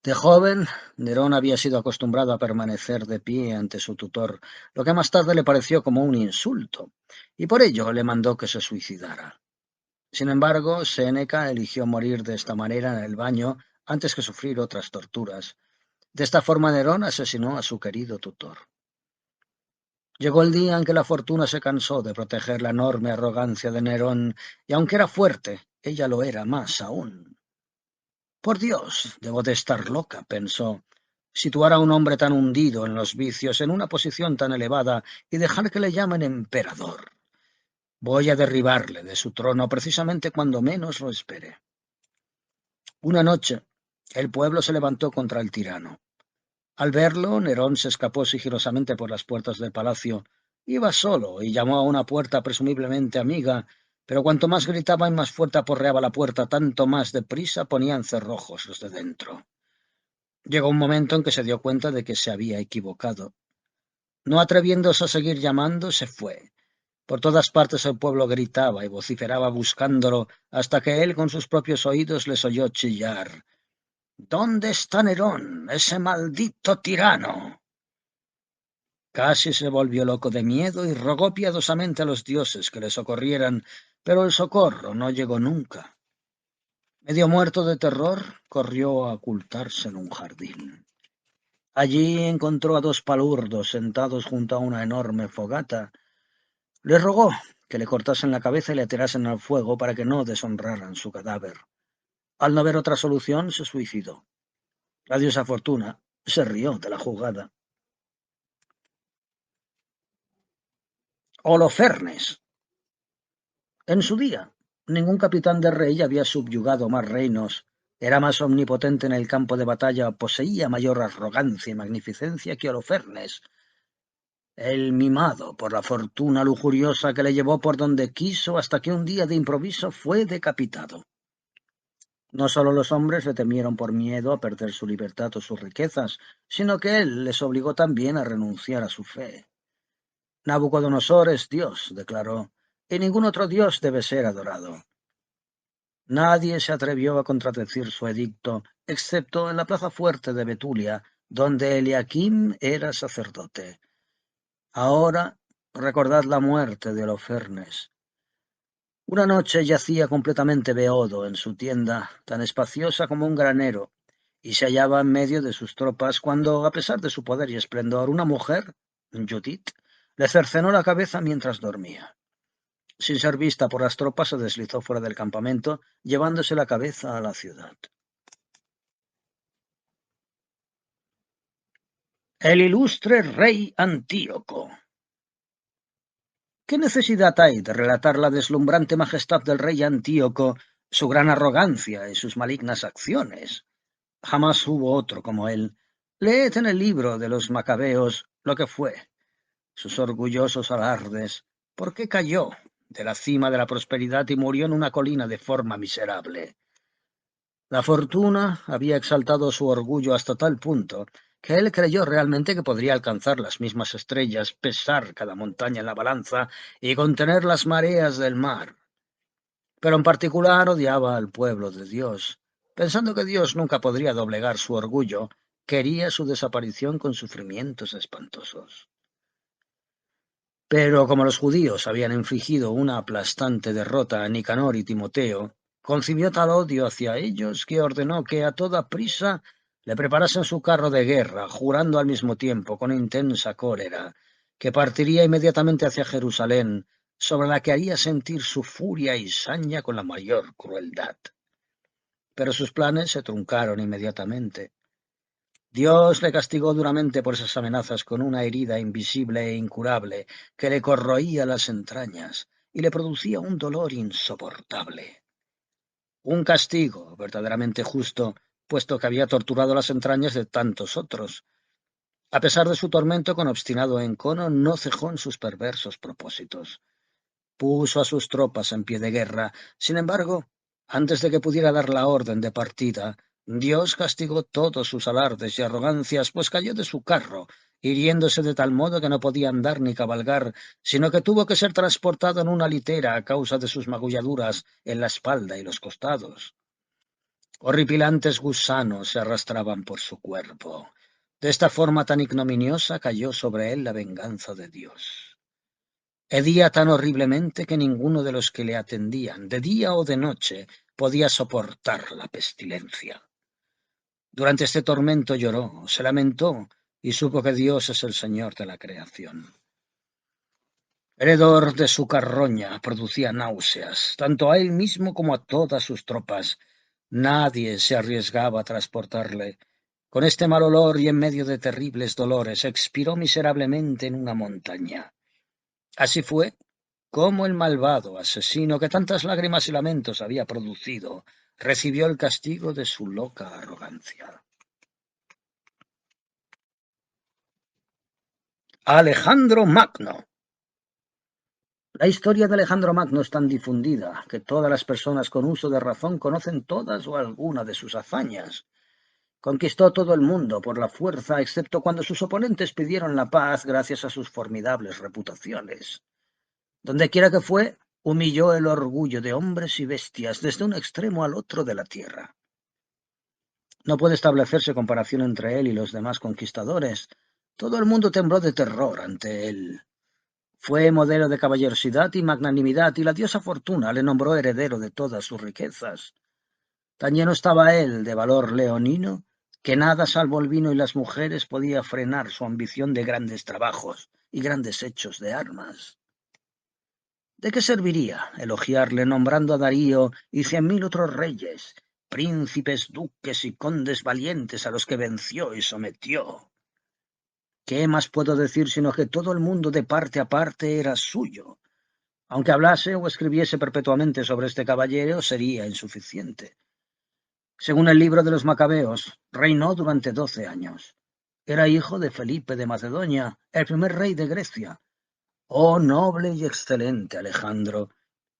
De joven, Nerón había sido acostumbrado a permanecer de pie ante su tutor, lo que más tarde le pareció como un insulto, y por ello le mandó que se suicidara. Sin embargo, Séneca eligió morir de esta manera en el baño antes que sufrir otras torturas. De esta forma Nerón asesinó a su querido tutor. Llegó el día en que la fortuna se cansó de proteger la enorme arrogancia de Nerón, y aunque era fuerte, ella lo era más aún. Por Dios, debo de estar loca, pensó, situar a un hombre tan hundido en los vicios en una posición tan elevada y dejar que le llamen emperador. Voy a derribarle de su trono precisamente cuando menos lo espere. Una noche, el pueblo se levantó contra el tirano. Al verlo, Nerón se escapó sigilosamente por las puertas del palacio. Iba solo y llamó a una puerta presumiblemente amiga, pero cuanto más gritaba y más fuerte aporreaba la puerta, tanto más deprisa ponían cerrojos los de dentro. Llegó un momento en que se dio cuenta de que se había equivocado. No atreviéndose a seguir llamando, se fue. Por todas partes el pueblo gritaba y vociferaba buscándolo, hasta que él con sus propios oídos les oyó chillar: «¿Dónde está Nerón, ese maldito tirano?». Casi se volvió loco de miedo y rogó piadosamente a los dioses que le socorrieran, pero el socorro no llegó nunca. Medio muerto de terror, corrió a ocultarse en un jardín. Allí encontró a dos palurdos sentados junto a una enorme fogata. Le rogó que le cortasen la cabeza y le tirasen al fuego para que no deshonraran su cadáver. Al no ver otra solución, se suicidó. La diosa Fortuna se rió de la jugada. Holofernes. En su día, ningún capitán de rey había subyugado más reinos, era más omnipotente en el campo de batalla, poseía mayor arrogancia y magnificencia que Holofernes. el mimado por la fortuna lujuriosa que le llevó por donde quiso hasta que un día de improviso fue decapitado. No solo los hombres le temieron por miedo a perder su libertad o sus riquezas, sino que él les obligó también a renunciar a su fe. Nabucodonosor es Dios, declaró, y ningún otro Dios debe ser adorado. Nadie se atrevió a contradecir su edicto, excepto en la plaza fuerte de Betulia, donde Eliaquim era sacerdote. Ahora recordad la muerte de Holofernes. Una noche yacía completamente beodo en su tienda, tan espaciosa como un granero, y se hallaba en medio de sus tropas cuando, a pesar de su poder y esplendor, una mujer, Judith, le cercenó la cabeza mientras dormía. Sin ser vista por las tropas, se deslizó fuera del campamento, llevándose la cabeza a la ciudad. El ilustre rey Antíoco. ¿Qué necesidad hay de relatar la deslumbrante majestad del rey Antíoco, su gran arrogancia y sus malignas acciones? Jamás hubo otro como él. Leed en el libro de los Macabeos lo que fue, sus orgullosos alardes, por qué cayó de la cima de la prosperidad y murió en una colina de forma miserable. La fortuna había exaltado su orgullo hasta tal punto que él creyó realmente que podría alcanzar las mismas estrellas, pesar cada montaña en la balanza y contener las mareas del mar. Pero en particular odiaba al pueblo de Dios. Pensando que Dios nunca podría doblegar su orgullo, quería su desaparición con sufrimientos espantosos. Pero como los judíos habían infligido una aplastante derrota a Nicanor y Timoteo, concibió tal odio hacia ellos que ordenó que a toda prisa le preparasen su carro de guerra, jurando al mismo tiempo, con intensa cólera, que partiría inmediatamente hacia Jerusalén, sobre la que haría sentir su furia y saña con la mayor crueldad. Pero sus planes se truncaron inmediatamente. Dios le castigó duramente por esas amenazas con una herida invisible e incurable que le corroía las entrañas y le producía un dolor insoportable. Un castigo verdaderamente justo, puesto que había torturado las entrañas de tantos otros. A pesar de su tormento con obstinado encono, no cejó en sus perversos propósitos. Puso a sus tropas en pie de guerra. Sin embargo, antes de que pudiera dar la orden de partida, Dios castigó todos sus alardes y arrogancias, pues cayó de su carro, hiriéndose de tal modo que no podía andar ni cabalgar, sino que tuvo que ser transportado en una litera a causa de sus magulladuras en la espalda y los costados. Horripilantes gusanos se arrastraban por su cuerpo. De esta forma tan ignominiosa cayó sobre él la venganza de Dios. Hedía tan horriblemente que ninguno de los que le atendían, de día o de noche, podía soportar la pestilencia. Durante este tormento lloró, se lamentó y supo que Dios es el Señor de la creación. El hedor de su carroña producía náuseas, tanto a él mismo como a todas sus tropas. Nadie se arriesgaba a transportarle. Con este mal olor y en medio de terribles dolores, expiró miserablemente en una montaña. Así fue como el malvado asesino que tantas lágrimas y lamentos había producido recibió el castigo de su loca arrogancia. Alejandro Magno. La historia de Alejandro Magno es tan difundida que todas las personas con uso de razón conocen todas o alguna de sus hazañas. Conquistó todo el mundo por la fuerza, excepto cuando sus oponentes pidieron la paz gracias a sus formidables reputaciones. Dondequiera que fue, humilló el orgullo de hombres y bestias desde un extremo al otro de la tierra. No puede establecerse comparación entre él y los demás conquistadores. Todo el mundo tembló de terror ante él. Fue modelo de caballerosidad y magnanimidad, y la diosa Fortuna le nombró heredero de todas sus riquezas. Tan lleno estaba él de valor leonino, que nada salvo el vino y las mujeres podía frenar su ambición de grandes trabajos y grandes hechos de armas. ¿De qué serviría elogiarle nombrando a Darío y 100.000 otros reyes, príncipes, duques y condes valientes a los que venció y sometió? ¿Qué más puedo decir sino que todo el mundo de parte a parte era suyo? Aunque hablase o escribiese perpetuamente sobre este caballero, sería insuficiente. Según el libro de los Macabeos, reinó durante 12 años. Era hijo de Felipe de Macedonia, el primer rey de Grecia. Oh noble y excelente Alejandro,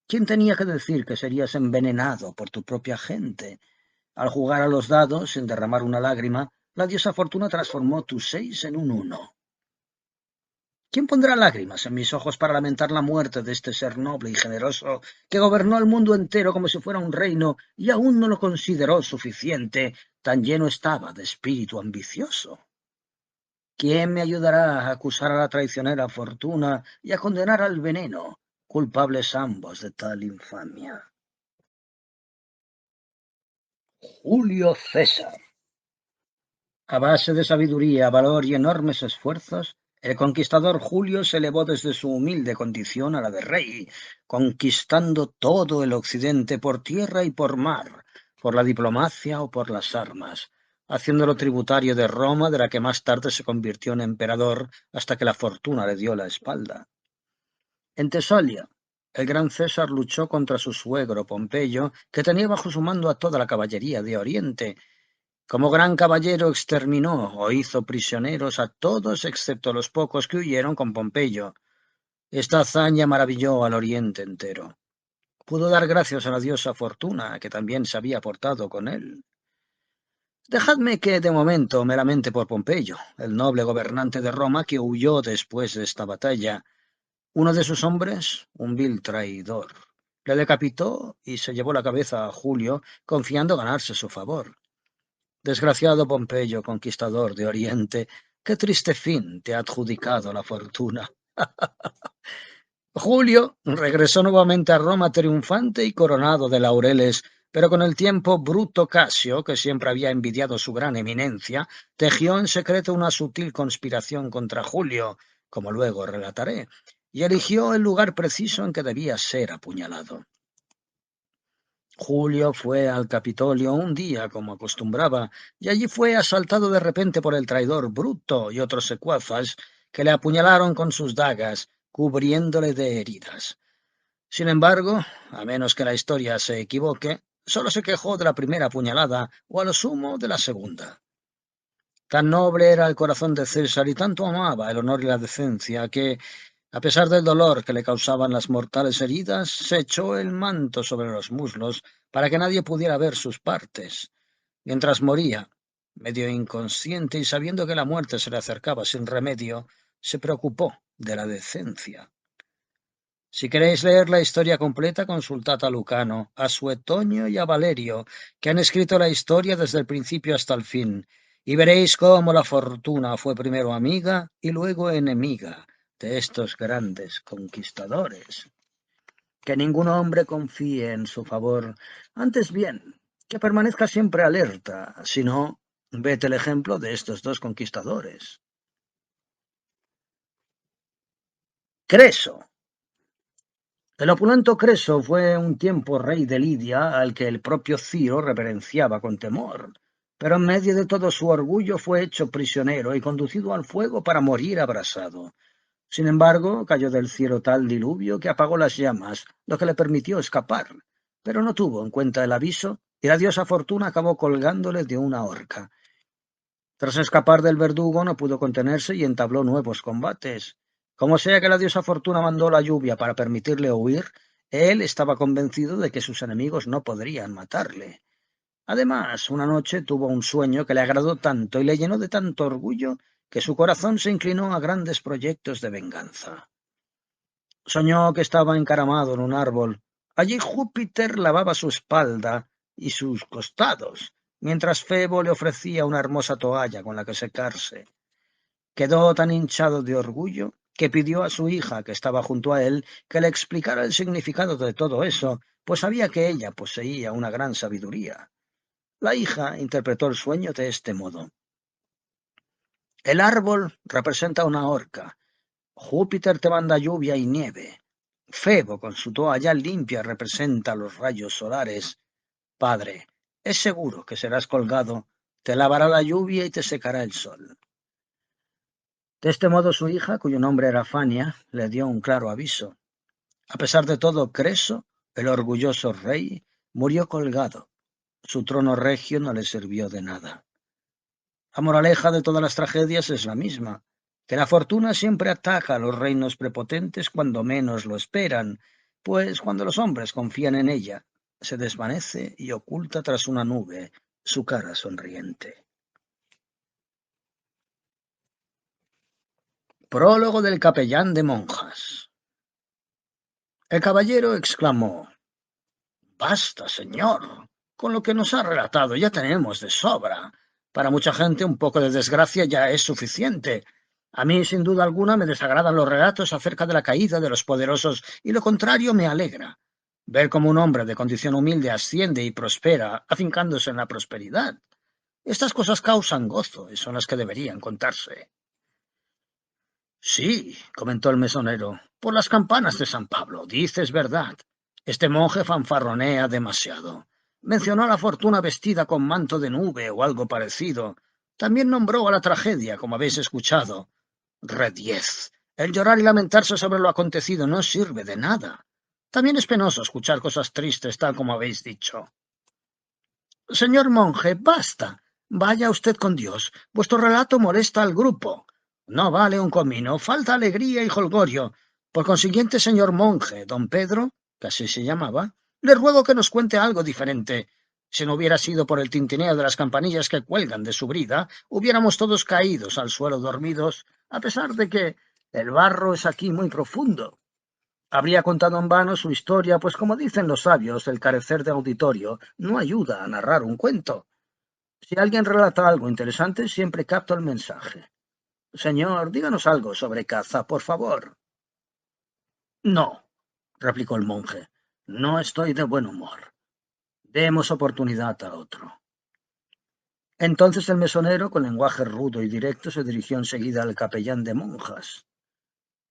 ¿quién tenía que decir que serías envenenado por tu propia gente? Al jugar a los dados, sin derramar una lágrima, la diosa Fortuna transformó tu 6 en un 1. ¿Quién pondrá lágrimas en mis ojos para lamentar la muerte de este ser noble y generoso que gobernó el mundo entero como si fuera un reino y aún no lo consideró suficiente, tan lleno estaba de espíritu ambicioso? ¿Quién me ayudará a acusar a la traicionera Fortuna y a condenar al veneno, culpables ambos de tal infamia? Julio César. A base de sabiduría, valor y enormes esfuerzos, el conquistador Julio se elevó desde su humilde condición a la de rey, conquistando todo el occidente por tierra y por mar, por la diplomacia o por las armas, haciéndolo tributario de Roma, de la que más tarde se convirtió en emperador hasta que la fortuna le dio la espalda. En Tesalia, el gran César luchó contra su suegro Pompeyo, que tenía bajo su mando a toda la caballería de Oriente. Como gran caballero exterminó o hizo prisioneros a todos excepto los pocos que huyeron con Pompeyo. Esta hazaña maravilló al Oriente entero. Pudo dar gracias a la diosa Fortuna, que también se había portado con él. Dejadme que de momento me lamente por Pompeyo, el noble gobernante de Roma que huyó después de esta batalla. Uno de sus hombres, un vil traidor, le decapitó y se llevó la cabeza a Julio, confiando ganarse su favor. Desgraciado Pompeyo, conquistador de Oriente, qué triste fin te ha adjudicado la fortuna. Julio regresó nuevamente a Roma triunfante y coronado de laureles, pero con el tiempo Bruto Casio, que siempre había envidiado su gran eminencia, tejió en secreto una sutil conspiración contra Julio, como luego relataré, y eligió el lugar preciso en que debía ser apuñalado. Julio fue al Capitolio un día, como acostumbraba, y allí fue asaltado de repente por el traidor Bruto y otros secuaces que le apuñalaron con sus dagas, cubriéndole de heridas. Sin embargo, a menos que la historia se equivoque, solo se quejó de la primera puñalada o a lo sumo de la segunda. Tan noble era el corazón de César y tanto amaba el honor y la decencia que, a pesar del dolor que le causaban las mortales heridas, se echó el manto sobre los muslos para que nadie pudiera ver sus partes. Mientras moría, medio inconsciente y sabiendo que la muerte se le acercaba sin remedio, se preocupó de la decencia. Si queréis leer la historia completa, consultad a Lucano, a Suetonio y a Valerio, que han escrito la historia desde el principio hasta el fin, y veréis cómo la fortuna fue primero amiga y luego enemiga de estos grandes conquistadores. Que ningún hombre confíe en su favor, antes bien, que permanezca siempre alerta, si no, vete el ejemplo de estos dos conquistadores. Creso. El opulento Creso fue un tiempo rey de Lidia, al que el propio Ciro reverenciaba con temor, pero en medio de todo su orgullo fue hecho prisionero y conducido al fuego para morir abrasado. Sin embargo, cayó del cielo tal diluvio que apagó las llamas, lo que le permitió escapar, pero no tuvo en cuenta el aviso y la diosa Fortuna acabó colgándole de una horca. Tras escapar del verdugo no pudo contenerse y entabló nuevos combates. Como sea que la diosa Fortuna mandó la lluvia para permitirle huir, él estaba convencido de que sus enemigos no podrían matarle. Además, una noche tuvo un sueño que le agradó tanto y le llenó de tanto orgullo que su corazón se inclinó a grandes proyectos de venganza. Soñó que estaba encaramado en un árbol. Allí Júpiter lavaba su espalda y sus costados, mientras Febo le ofrecía una hermosa toalla con la que secarse. Quedó tan hinchado de orgullo que pidió a su hija, que estaba junto a él, que le explicara el significado de todo eso, pues sabía que ella poseía una gran sabiduría. La hija interpretó el sueño de este modo. El árbol representa una horca. Júpiter te manda lluvia y nieve. Febo, con su toalla limpia, representa los rayos solares. Padre, es seguro que serás colgado, te lavará la lluvia y te secará el sol. De este modo su hija, cuyo nombre era Fania, le dio un claro aviso. A pesar de todo, Creso, el orgulloso rey, murió colgado. Su trono regio no le sirvió de nada. La moraleja de todas las tragedias es la misma, que la fortuna siempre ataca a los reinos prepotentes cuando menos lo esperan, pues cuando los hombres confían en ella, se desvanece y oculta tras una nube su cara sonriente. Prólogo del capellán de monjas. El caballero exclamó: «Basta, señor, con lo que nos ha relatado ya tenemos de sobra. Para mucha gente un poco de desgracia ya es suficiente. A mí, sin duda alguna, me desagradan los relatos acerca de la caída de los poderosos y lo contrario me alegra. Ver cómo un hombre de condición humilde asciende y prospera, afincándose en la prosperidad. Estas cosas causan gozo y son las que deberían contarse». «Sí», comentó el mesonero, «por las campanas de San Pablo, dices verdad. Este monje fanfarronea demasiado. Mencionó la fortuna vestida con manto de nube o algo parecido. También nombró a la tragedia, como habéis escuchado. Rediez. El llorar y lamentarse sobre lo acontecido no sirve de nada. También es penoso escuchar cosas tristes, tal como habéis dicho». «Señor monje, basta. Vaya usted con Dios. Vuestro relato molesta al grupo. No vale un comino, falta alegría y jolgorio. Por consiguiente, señor monje, don Pedro, que así se llamaba, le ruego que nos cuente algo diferente. Si no hubiera sido por el tintineo de las campanillas que cuelgan de su brida, hubiéramos todos caídos al suelo dormidos, a pesar de que el barro es aquí muy profundo. Habría contado en vano su historia, pues como dicen los sabios, el carecer de auditorio no ayuda a narrar un cuento. Si alguien relata algo interesante, siempre capto el mensaje. Señor, díganos algo sobre caza, por favor». «No», replicó el monje, «no estoy de buen humor. Demos oportunidad a otro». Entonces el mesonero, con lenguaje rudo y directo, se dirigió enseguida al capellán de monjas.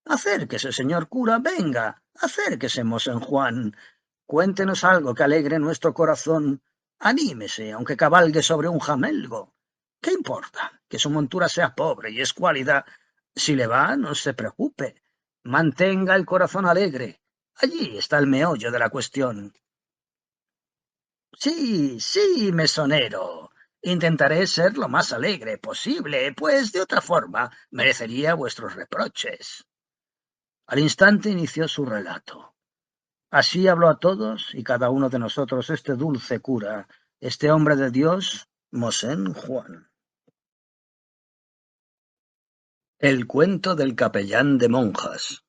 «Acérquese, señor cura, venga, acérquese, mosén Juan. Cuéntenos algo que alegre nuestro corazón. Anímese, aunque cabalgue sobre un jamelgo. ¿Qué importa? Que su montura sea pobre y escuálida. Si le va, no se preocupe. Mantenga el corazón alegre. Allí está el meollo de la cuestión». «Sí, sí, mesonero. Intentaré ser lo más alegre posible, pues de otra forma merecería vuestros reproches». Al instante inició su relato. Así habló a todos y cada uno de nosotros este dulce cura, este hombre de Dios, mosén Juan. El cuento del capellán de monjas.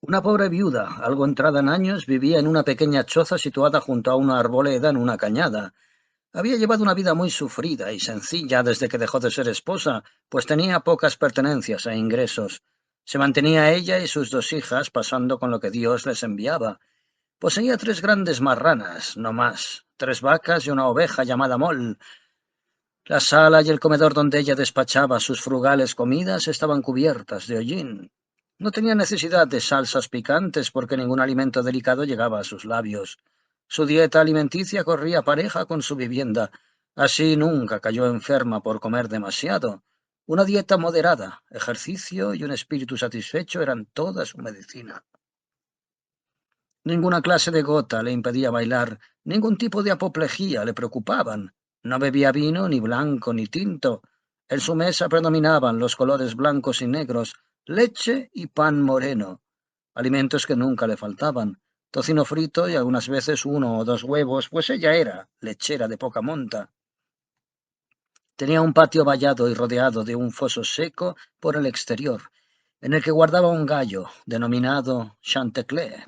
Una pobre viuda, algo entrada en años, vivía en una pequeña choza situada junto a una arboleda en una cañada. Había llevado una vida muy sufrida y sencilla desde que dejó de ser esposa, pues tenía pocas pertenencias e ingresos. Se mantenía ella y sus 2 hijas pasando con lo que Dios les enviaba. Poseía 3 grandes marranas, no más, 3 vacas y una oveja llamada Mol. La sala y el comedor donde ella despachaba sus frugales comidas estaban cubiertas de hollín. No tenía necesidad de salsas picantes porque ningún alimento delicado llegaba a sus labios. Su dieta alimenticia corría pareja con su vivienda. Así nunca cayó enferma por comer demasiado. Una dieta moderada, ejercicio y un espíritu satisfecho eran toda su medicina. Ninguna clase de gota le impedía bailar, ningún tipo de apoplejía le preocupaban. No bebía vino, ni blanco, ni tinto. En su mesa predominaban los colores blancos y negros, leche y pan moreno, alimentos que nunca le faltaban, tocino frito y algunas veces 1 o 2 huevos, pues ella era lechera de poca monta. Tenía un patio vallado y rodeado de un foso seco por el exterior, en el que guardaba un gallo, denominado Chantecler.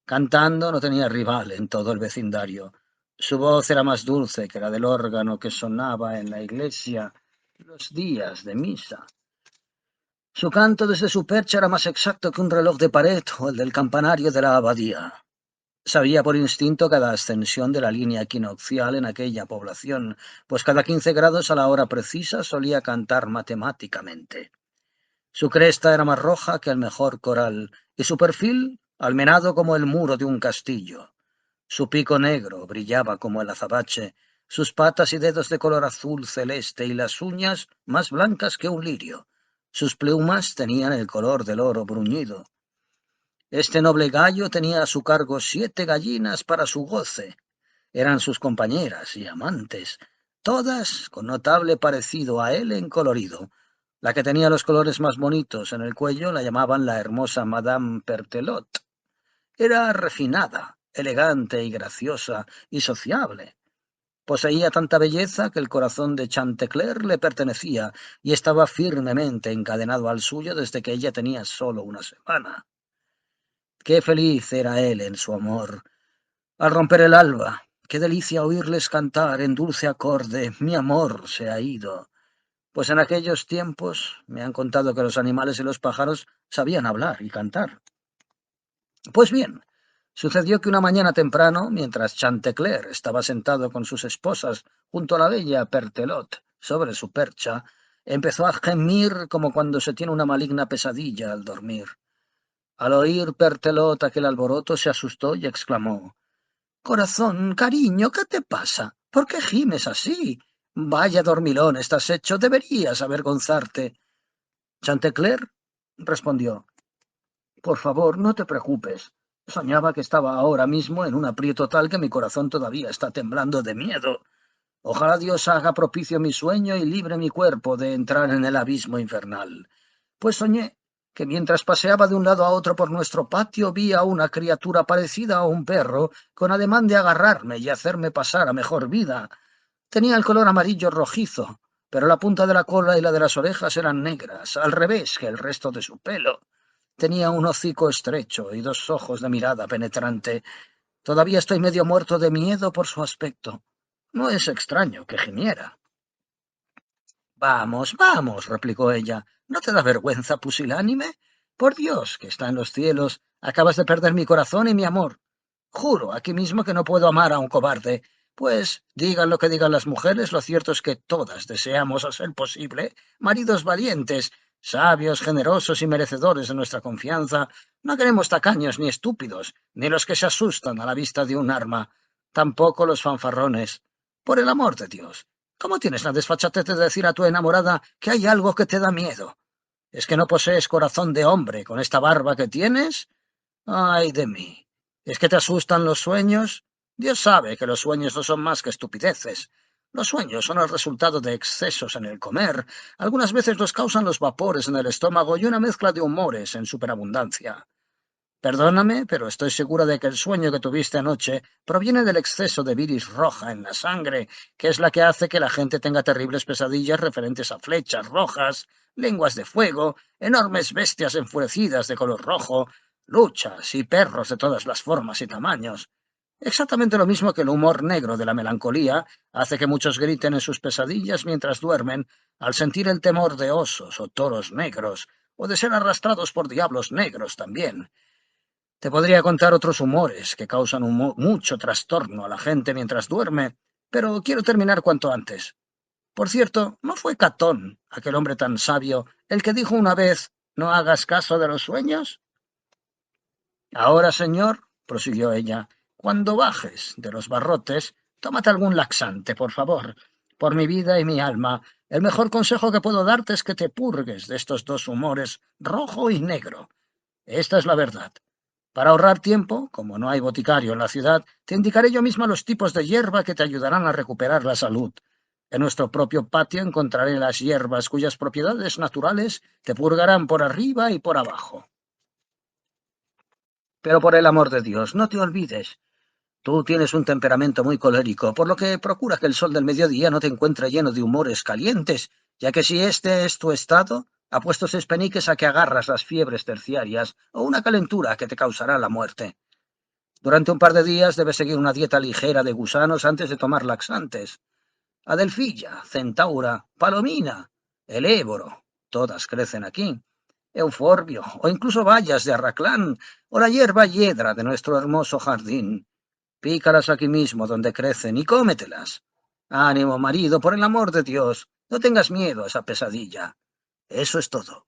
Cantando no tenía rival en todo el vecindario. Su voz era más dulce que la del órgano que sonaba en la iglesia los días de misa. Su canto desde su percha era más exacto que un reloj de pared o el del campanario de la abadía. Sabía por instinto cada ascensión de la línea equinoccial en aquella población, pues cada 15 grados a la hora precisa solía cantar matemáticamente. Su cresta era más roja que el mejor coral, y su perfil almenado como el muro de un castillo. Su pico negro brillaba como el azabache, sus patas y dedos de color azul celeste y las uñas más blancas que un lirio. Sus plumas tenían el color del oro bruñido. Este noble gallo tenía a su cargo 7 gallinas para su goce. Eran sus compañeras y amantes. todas con notable parecido a él en colorido. La que tenía los colores más bonitos en el cuello la llamaban la hermosa Madame Berthelot. Era refinada, elegante y graciosa y sociable. Poseía tanta belleza que el corazón de Chantecler le pertenecía y estaba firmemente encadenado al suyo desde que ella tenía solo una semana. Qué feliz era él en su amor. Al romper el alba, qué delicia oírles cantar en dulce acorde: mi amor se ha ido. Pues en aquellos tiempos me han contado que los animales y los pájaros sabían hablar y cantar. Pues bien, sucedió que una mañana temprano, mientras Chantecler estaba sentado con sus esposas junto a la bella Berthelot sobre su percha, empezó a gemir como cuando se tiene una maligna pesadilla al dormir. Al oír Berthelot aquel alboroto, se asustó y exclamó: «Corazón, cariño, ¿qué te pasa? ¿Por qué gimes así? Vaya dormilón estás hecho, deberías avergonzarte». Chantecler respondió: «Por favor, no te preocupes. Soñaba que estaba ahora mismo en un aprieto tal que mi corazón todavía está temblando de miedo. Ojalá Dios haga propicio mi sueño y libre mi cuerpo de entrar en el abismo infernal. Pues soñé que mientras paseaba de un lado a otro por nuestro patio vi a una criatura parecida a un perro, con ademán de agarrarme y hacerme pasar a mejor vida. Tenía el color amarillo rojizo, pero la punta de la cola y la de las orejas eran negras, al revés que el resto de su pelo. Tenía un hocico estrecho y dos ojos de mirada penetrante. Todavía estoy medio muerto de miedo por su aspecto. No es extraño que gimiera». «Vamos, vamos», replicó ella, «¿no te da vergüenza, pusilánime? Por Dios, que está en los cielos, acabas de perder mi corazón y mi amor. Juro aquí mismo que no puedo amar a un cobarde, pues, digan lo que digan las mujeres, lo cierto es que todas deseamos, a ser posible, maridos valientes, sabios, generosos y merecedores de nuestra confianza. No queremos tacaños ni estúpidos, ni los que se asustan a la vista de un arma, tampoco los fanfarrones. Por el amor de Dios, ¿cómo tienes la desfachatez de decir a tu enamorada que hay algo que te da miedo? ¿Es que no posees corazón de hombre con esta barba que tienes? Ay de mí. ¿Es que te asustan los sueños? Dios sabe que los sueños no son más que estupideces. Los sueños son el resultado de excesos en el comer. Algunas veces los causan los vapores en el estómago y una mezcla de humores en superabundancia. Perdóname, pero estoy segura de que el sueño que tuviste anoche proviene del exceso de bilis roja en la sangre, que es la que hace que la gente tenga terribles pesadillas referentes a flechas rojas, lenguas de fuego, enormes bestias enfurecidas de color rojo, luchas y perros de todas las formas y tamaños. Exactamente lo mismo que el humor negro de la melancolía hace que muchos griten en sus pesadillas mientras duermen al sentir el temor de osos o toros negros, o de ser arrastrados por diablos negros también. Te podría contar otros humores que causan mucho trastorno a la gente mientras duerme, pero quiero terminar cuanto antes. Por cierto, ¿no fue Catón, aquel hombre tan sabio, el que dijo una vez: «No hagas caso de los sueños»? Ahora, señor, prosiguió ella, cuando bajes de los barrotes, tómate algún laxante, por favor. Por mi vida y mi alma, el mejor consejo que puedo darte es que te purgues de estos dos humores, rojo y negro. Esta es la verdad. Para ahorrar tiempo, como no hay boticario en la ciudad, te indicaré yo misma los tipos de hierba que te ayudarán a recuperar la salud. En nuestro propio patio encontraré las hierbas cuyas propiedades naturales te purgarán por arriba y por abajo. Pero por el amor de Dios, no te olvides. Tú tienes un temperamento muy colérico, por lo que procura que el sol del mediodía no te encuentre lleno de humores calientes, ya que si este es tu estado, apuestos espeniques a que agarras las fiebres terciarias o una calentura que te causará la muerte. Durante un par de días debes seguir una dieta ligera de gusanos antes de tomar laxantes. Adelfilla, centaura, palomina, el éboro, todas crecen aquí. Euforbio, o incluso bayas de arraclán, o la hierba hiedra de nuestro hermoso jardín. Pícalas aquí mismo donde crecen y cómetelas. Ánimo, marido, por el amor de Dios, no tengas miedo a esa pesadilla. Eso es todo.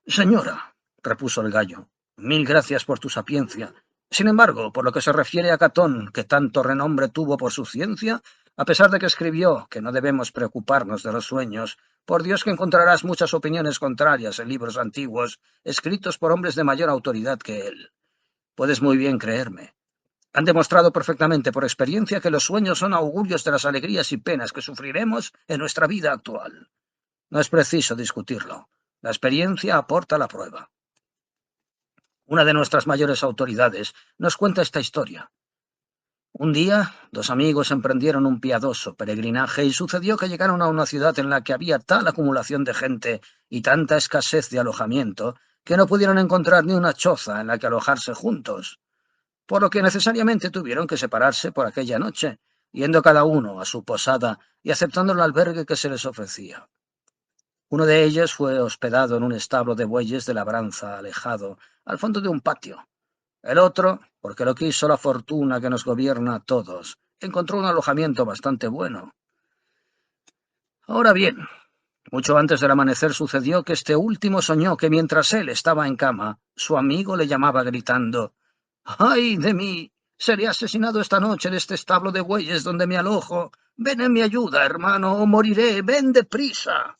Señora, repuso el gallo, mil gracias por tu sapiencia. Sin embargo, por lo que se refiere a Catón, que tanto renombre tuvo por su ciencia, a pesar de que escribió que no debemos preocuparnos de los sueños, por Dios que encontrarás muchas opiniones contrarias en libros antiguos, escritos por hombres de mayor autoridad que él. Puedes muy bien creerme. Han demostrado perfectamente por experiencia que los sueños son augurios de las alegrías y penas que sufriremos en nuestra vida actual. No es preciso discutirlo. La experiencia aporta la prueba. Una de nuestras mayores autoridades nos cuenta esta historia. Un día, dos amigos emprendieron un piadoso peregrinaje y sucedió que llegaron a una ciudad en la que había tal acumulación de gente y tanta escasez de alojamiento que no pudieron encontrar ni una choza en la que alojarse juntos, por lo que necesariamente tuvieron que separarse por aquella noche, yendo cada uno a su posada y aceptando el albergue que se les ofrecía. Uno de ellos fue hospedado en un establo de bueyes de labranza alejado, al fondo de un patio. El otro, porque lo quiso la fortuna que nos gobierna a todos, encontró un alojamiento bastante bueno. Ahora bien, mucho antes del amanecer sucedió que este último soñó que mientras él estaba en cama, su amigo le llamaba gritando: «¡Ay de mí! Seré asesinado esta noche en este establo de bueyes donde me alojo. Ven en mi ayuda, hermano, o moriré. Ven deprisa».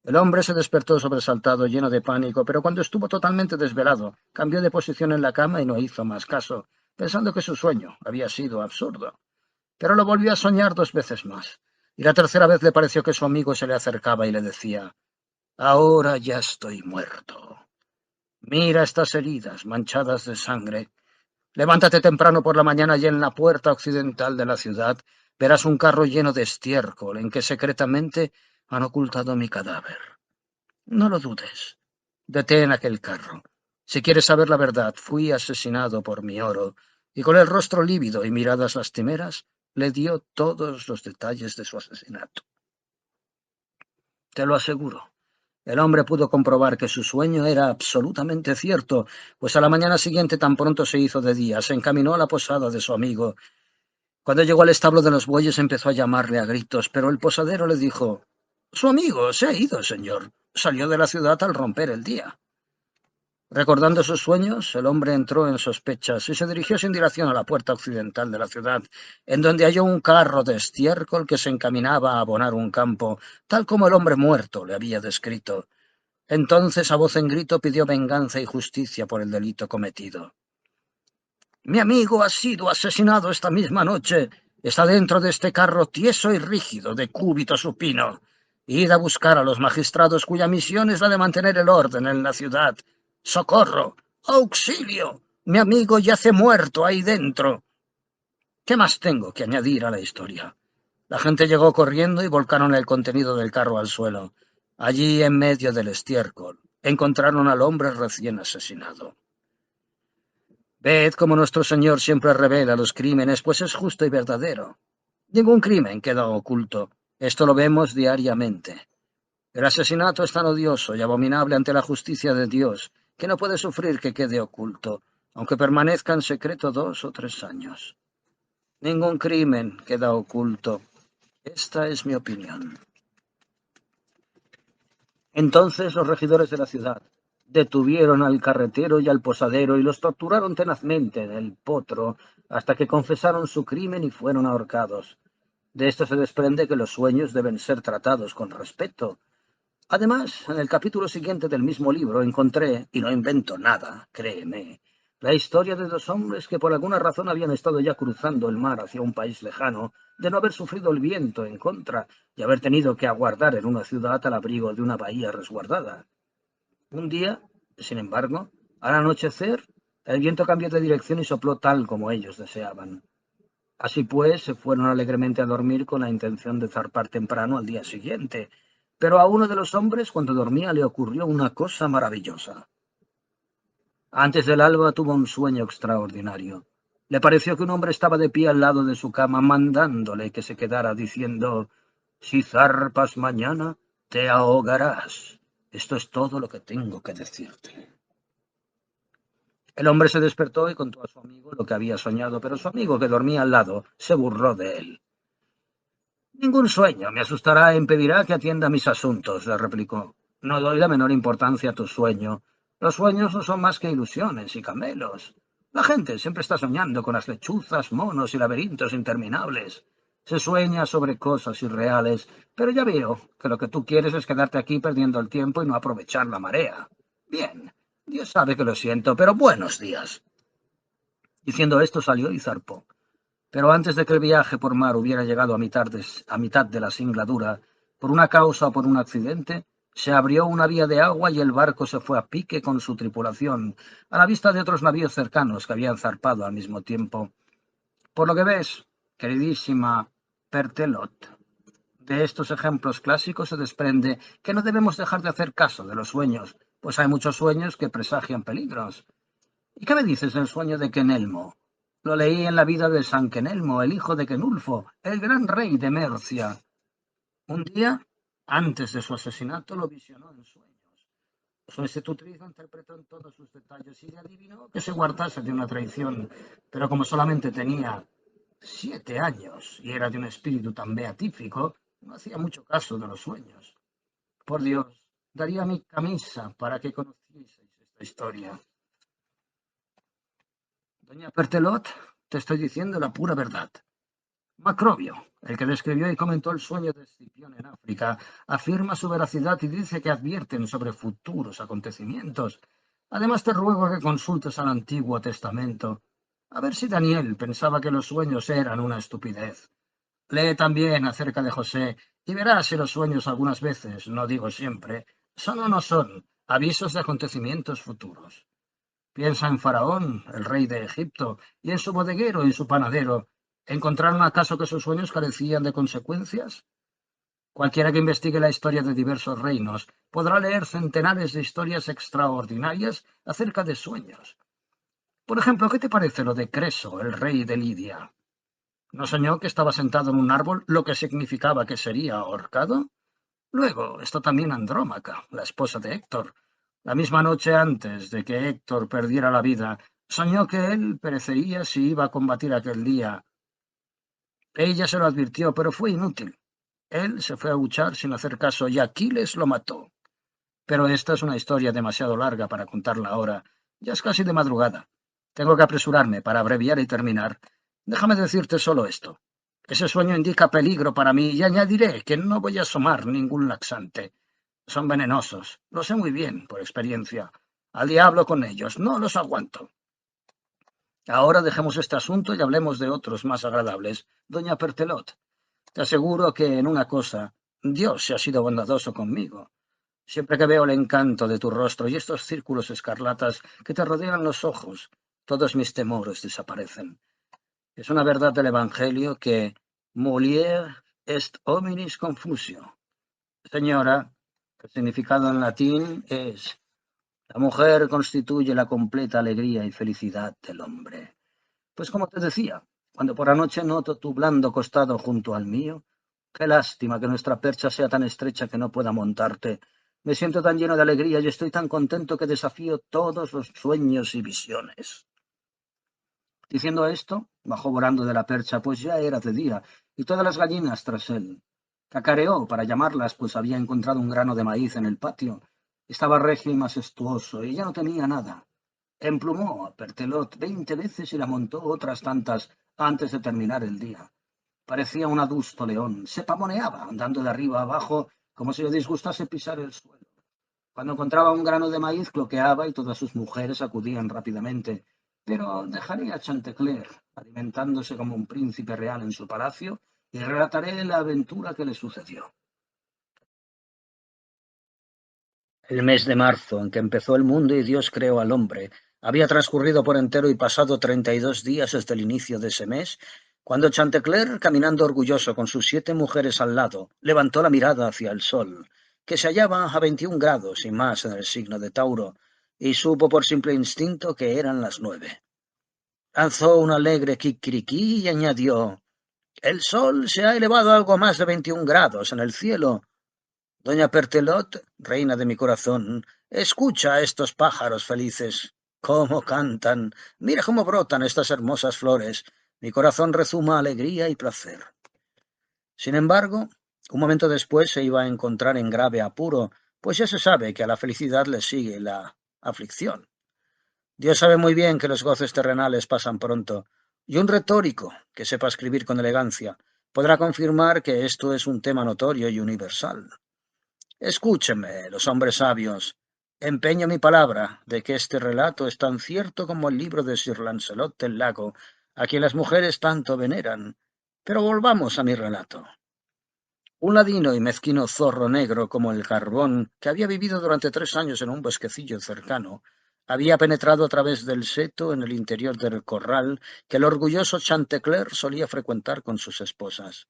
El hombre se despertó sobresaltado, lleno de pánico, pero cuando estuvo totalmente desvelado, cambió de posición en la cama y no hizo más caso, pensando que su sueño había sido absurdo. Pero lo volvió a soñar dos veces más, y la tercera vez le pareció que su amigo se le acercaba y le decía: «Ahora ya estoy muerto. Mira estas heridas manchadas de sangre. Levántate temprano por la mañana y en la puerta occidental de la ciudad verás un carro lleno de estiércol en que secretamente han ocultado mi cadáver. No lo dudes. Detén aquel carro. Si quieres saber la verdad, fui asesinado por mi oro». Y con el rostro lívido y miradas lastimeras, le dio todos los detalles de su asesinato. Te lo aseguro. El hombre pudo comprobar que su sueño era absolutamente cierto, pues a la mañana siguiente, tan pronto se hizo de día, se encaminó a la posada de su amigo. Cuando llegó al establo de los bueyes empezó a llamarle a gritos, pero el posadero le dijo: «Su amigo se ha ido, señor. Salió de la ciudad al romper el día». Recordando sus sueños, el hombre entró en sospechas y se dirigió sin dilación a la puerta occidental de la ciudad, en donde halló un carro de estiércol que se encaminaba a abonar un campo, tal como el hombre muerto le había descrito. Entonces, a voz en grito, pidió venganza y justicia por el delito cometido. «Mi amigo ha sido asesinado esta misma noche. Está dentro de este carro tieso y rígido, de cúbito supino. Id a buscar a los magistrados cuya misión es la de mantener el orden en la ciudad. ¡Socorro! ¡Auxilio! Mi amigo yace muerto ahí dentro». ¿Qué más tengo que añadir a la historia? La gente llegó corriendo y volcaron el contenido del carro al suelo. Allí, en medio del estiércol, encontraron al hombre recién asesinado. Ved cómo nuestro Señor siempre revela los crímenes, pues es justo y verdadero. Ningún crimen queda oculto. Esto lo vemos diariamente. El asesinato es tan odioso y abominable ante la justicia de Dios que no puede sufrir que quede oculto, aunque permanezca en secreto 2 o 3 años. Ningún crimen queda oculto. Esta es mi opinión. Entonces los regidores de la ciudad detuvieron al carretero y al posadero y los torturaron tenazmente en el potro hasta que confesaron su crimen y fueron ahorcados. De esto se desprende que los sueños deben ser tratados con respeto. Además, en el capítulo siguiente del mismo libro encontré, y no invento nada, créeme, la historia de dos hombres que por alguna razón habían estado ya cruzando el mar hacia un país lejano, de no haber sufrido el viento en contra y haber tenido que aguardar en una ciudad al abrigo de una bahía resguardada. Un día, sin embargo, al anochecer, el viento cambió de dirección y sopló tal como ellos deseaban. Así pues, se fueron alegremente a dormir con la intención de zarpar temprano al día siguiente. Pero a uno de los hombres, cuando dormía, le ocurrió una cosa maravillosa. Antes del alba tuvo un sueño extraordinario. Le pareció que un hombre estaba de pie al lado de su cama, mandándole que se quedara, diciendo: «Si zarpas mañana, te ahogarás. Esto es todo lo que tengo que decirte». El hombre se despertó y contó a su amigo lo que había soñado, pero su amigo, que dormía al lado, se burló de él. «Ningún sueño me asustará e impedirá que atienda mis asuntos», le replicó. «No doy la menor importancia a tu sueño. Los sueños no son más que ilusiones y camelos. La gente siempre está soñando con las lechuzas, monos y laberintos interminables. Se sueña sobre cosas irreales, pero ya veo que lo que tú quieres es quedarte aquí perdiendo el tiempo y no aprovechar la marea. Bien, Dios sabe que lo siento, pero buenos días». Diciendo esto salió y zarpó. Pero antes de que el viaje por mar hubiera llegado a mitad de la singladura, por una causa o por un accidente, se abrió una vía de agua y el barco se fue a pique con su tripulación, a la vista de otros navíos cercanos que habían zarpado al mismo tiempo. Por lo que ves, queridísima Pertelot, de estos ejemplos clásicos se desprende que no debemos dejar de hacer caso de los sueños, pues hay muchos sueños que presagian peligros. ¿Y qué me dices del sueño de Kenelmo? Lo leí en la vida de San Kenelmo, el hijo de Kenulfo, el gran rey de Mercia. Un día, antes de su asesinato, lo visionó en sueños. Su institutriz lo interpretó en todos sus detalles y le adivinó que se guardase de una traición, pero como solamente tenía 7 años y era de un espíritu tan beatífico, no hacía mucho caso de los sueños. Por Dios, daría mi camisa para que conocieseis esta historia. Doña Pertelot, te estoy diciendo la pura verdad. Macrobio, el que describió y comentó el sueño de Escipión en África, afirma su veracidad y dice que advierten sobre futuros acontecimientos. Además, te ruego que consultes al Antiguo Testamento, a ver si Daniel pensaba que los sueños eran una estupidez. Lee también acerca de José y verás si los sueños algunas veces, no digo siempre, son o no son avisos de acontecimientos futuros. Piensa en Faraón, el rey de Egipto, y en su bodeguero y su panadero. ¿Encontraron acaso que sus sueños carecían de consecuencias? Cualquiera que investigue la historia de diversos reinos podrá leer centenares de historias extraordinarias acerca de sueños. Por ejemplo, ¿qué te parece lo de Creso, el rey de Lidia? ¿No soñó que estaba sentado en un árbol, lo que significaba que sería ahorcado? Luego está también Andrómaca, la esposa de Héctor. La misma noche antes de que Héctor perdiera la vida, soñó que él perecería si iba a combatir aquel día. Ella se lo advirtió, pero fue inútil. Él se fue a luchar sin hacer caso y Aquiles lo mató. Pero esta es una historia demasiado larga para contarla ahora. Ya es casi de madrugada. Tengo que apresurarme para abreviar y terminar. Déjame decirte solo esto. Ese sueño indica peligro para mí y añadiré que no voy a asomar ningún laxante. Son venenosos. Lo sé muy bien, por experiencia. Al diablo con ellos. No los aguanto. Ahora dejemos este asunto y hablemos de otros más agradables. Doña Pertelot, te aseguro que en una cosa Dios se ha sido bondadoso conmigo. Siempre que veo el encanto de tu rostro y estos círculos escarlatas que te rodean los ojos, todos mis temores desaparecen. Es una verdad del Evangelio que Molière est hominis confusio. Señora, el significado en latín es: la mujer constituye la completa alegría y felicidad del hombre. Pues como te decía, cuando por la noche noto tu blando costado junto al mío, qué lástima que nuestra percha sea tan estrecha que no pueda montarte. Me siento tan lleno de alegría y estoy tan contento que desafío todos los sueños y visiones. Diciendo esto, bajó volando de la percha, pues ya era de día, y todas las gallinas tras él. Cacareó para llamarlas, pues había encontrado un grano de maíz en el patio. Estaba regio y majestuoso, y ya no tenía nada. Emplumó a Pertelot 20 veces y la montó otras tantas antes de terminar el día. Parecía un adusto león. Se pavoneaba, andando de arriba a abajo, como si le disgustase pisar el suelo. Cuando encontraba un grano de maíz, cloqueaba y todas sus mujeres acudían rápidamente. Pero dejaré a Chantecler alimentándose como un príncipe real en su palacio y relataré la aventura que le sucedió. El mes de marzo, en que empezó el mundo y Dios creó al hombre, había transcurrido por entero y pasado 32 días desde el inicio de ese mes, cuando Chantecler, caminando orgulloso con sus 7 mujeres al lado, levantó la mirada hacia el sol, que se hallaba a 21 grados y más en el signo de Tauro, y supo por simple instinto que eran las 9. Lanzó un alegre kikiriki y añadió: «El sol se ha elevado a algo más de 21 grados en el cielo. Doña Pertelot, reina de mi corazón, escucha a estos pájaros felices. Cómo cantan. Mira cómo brotan estas hermosas flores. Mi corazón rezuma alegría y placer». Sin embargo, un momento después se iba a encontrar en grave apuro, pues ya se sabe que a la felicidad le sigue la aflicción. Dios sabe muy bien que los goces terrenales pasan pronto, y un retórico que sepa escribir con elegancia podrá confirmar que esto es un tema notorio y universal. Escúchenme, los hombres sabios. Empeño mi palabra de que este relato es tan cierto como el libro de Sir Lancelot del Lago, a quien las mujeres tanto veneran. Pero volvamos a mi relato. Un ladino y mezquino zorro negro como el carbón, que había vivido durante 3 años en un bosquecillo cercano, había penetrado a través del seto en el interior del corral que el orgulloso Chantecler solía frecuentar con sus esposas.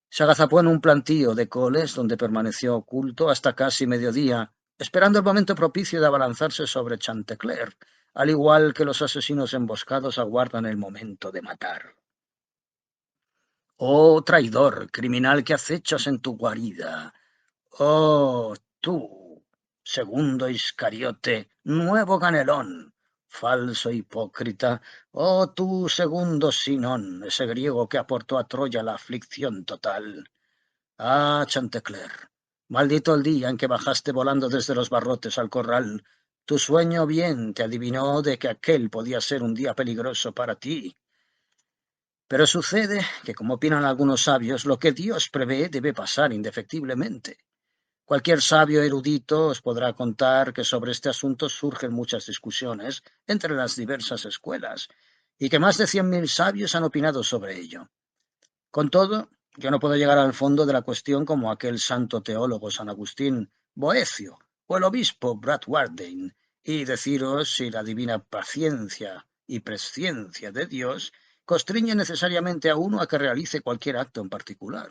Se agazapó en un plantío de coles donde permaneció oculto hasta casi mediodía, esperando el momento propicio de abalanzarse sobre Chantecler, al igual que los asesinos emboscados aguardan el momento de matar. Oh, traidor, criminal que acechas en tu guarida. Oh, tú, segundo Iscariote, nuevo Ganelón, falso hipócrita. Oh, tú, segundo Sinón, ese griego que aportó a Troya la aflicción total. Ah, Chantecler, maldito el día en que bajaste volando desde los barrotes al corral. Tu sueño bien te adivinó de que aquel podía ser un día peligroso para ti. Pero sucede que, como opinan algunos sabios, lo que Dios prevé debe pasar indefectiblemente. Cualquier sabio erudito os podrá contar que sobre este asunto surgen muchas discusiones entre las diversas escuelas y que más de 100.000 sabios han opinado sobre ello. Con todo, yo no puedo llegar al fondo de la cuestión como aquel santo teólogo San Agustín, Boecio o el obispo Bradwardine y deciros si la divina paciencia y presciencia de Dios constriñe necesariamente a uno a que realice cualquier acto en particular.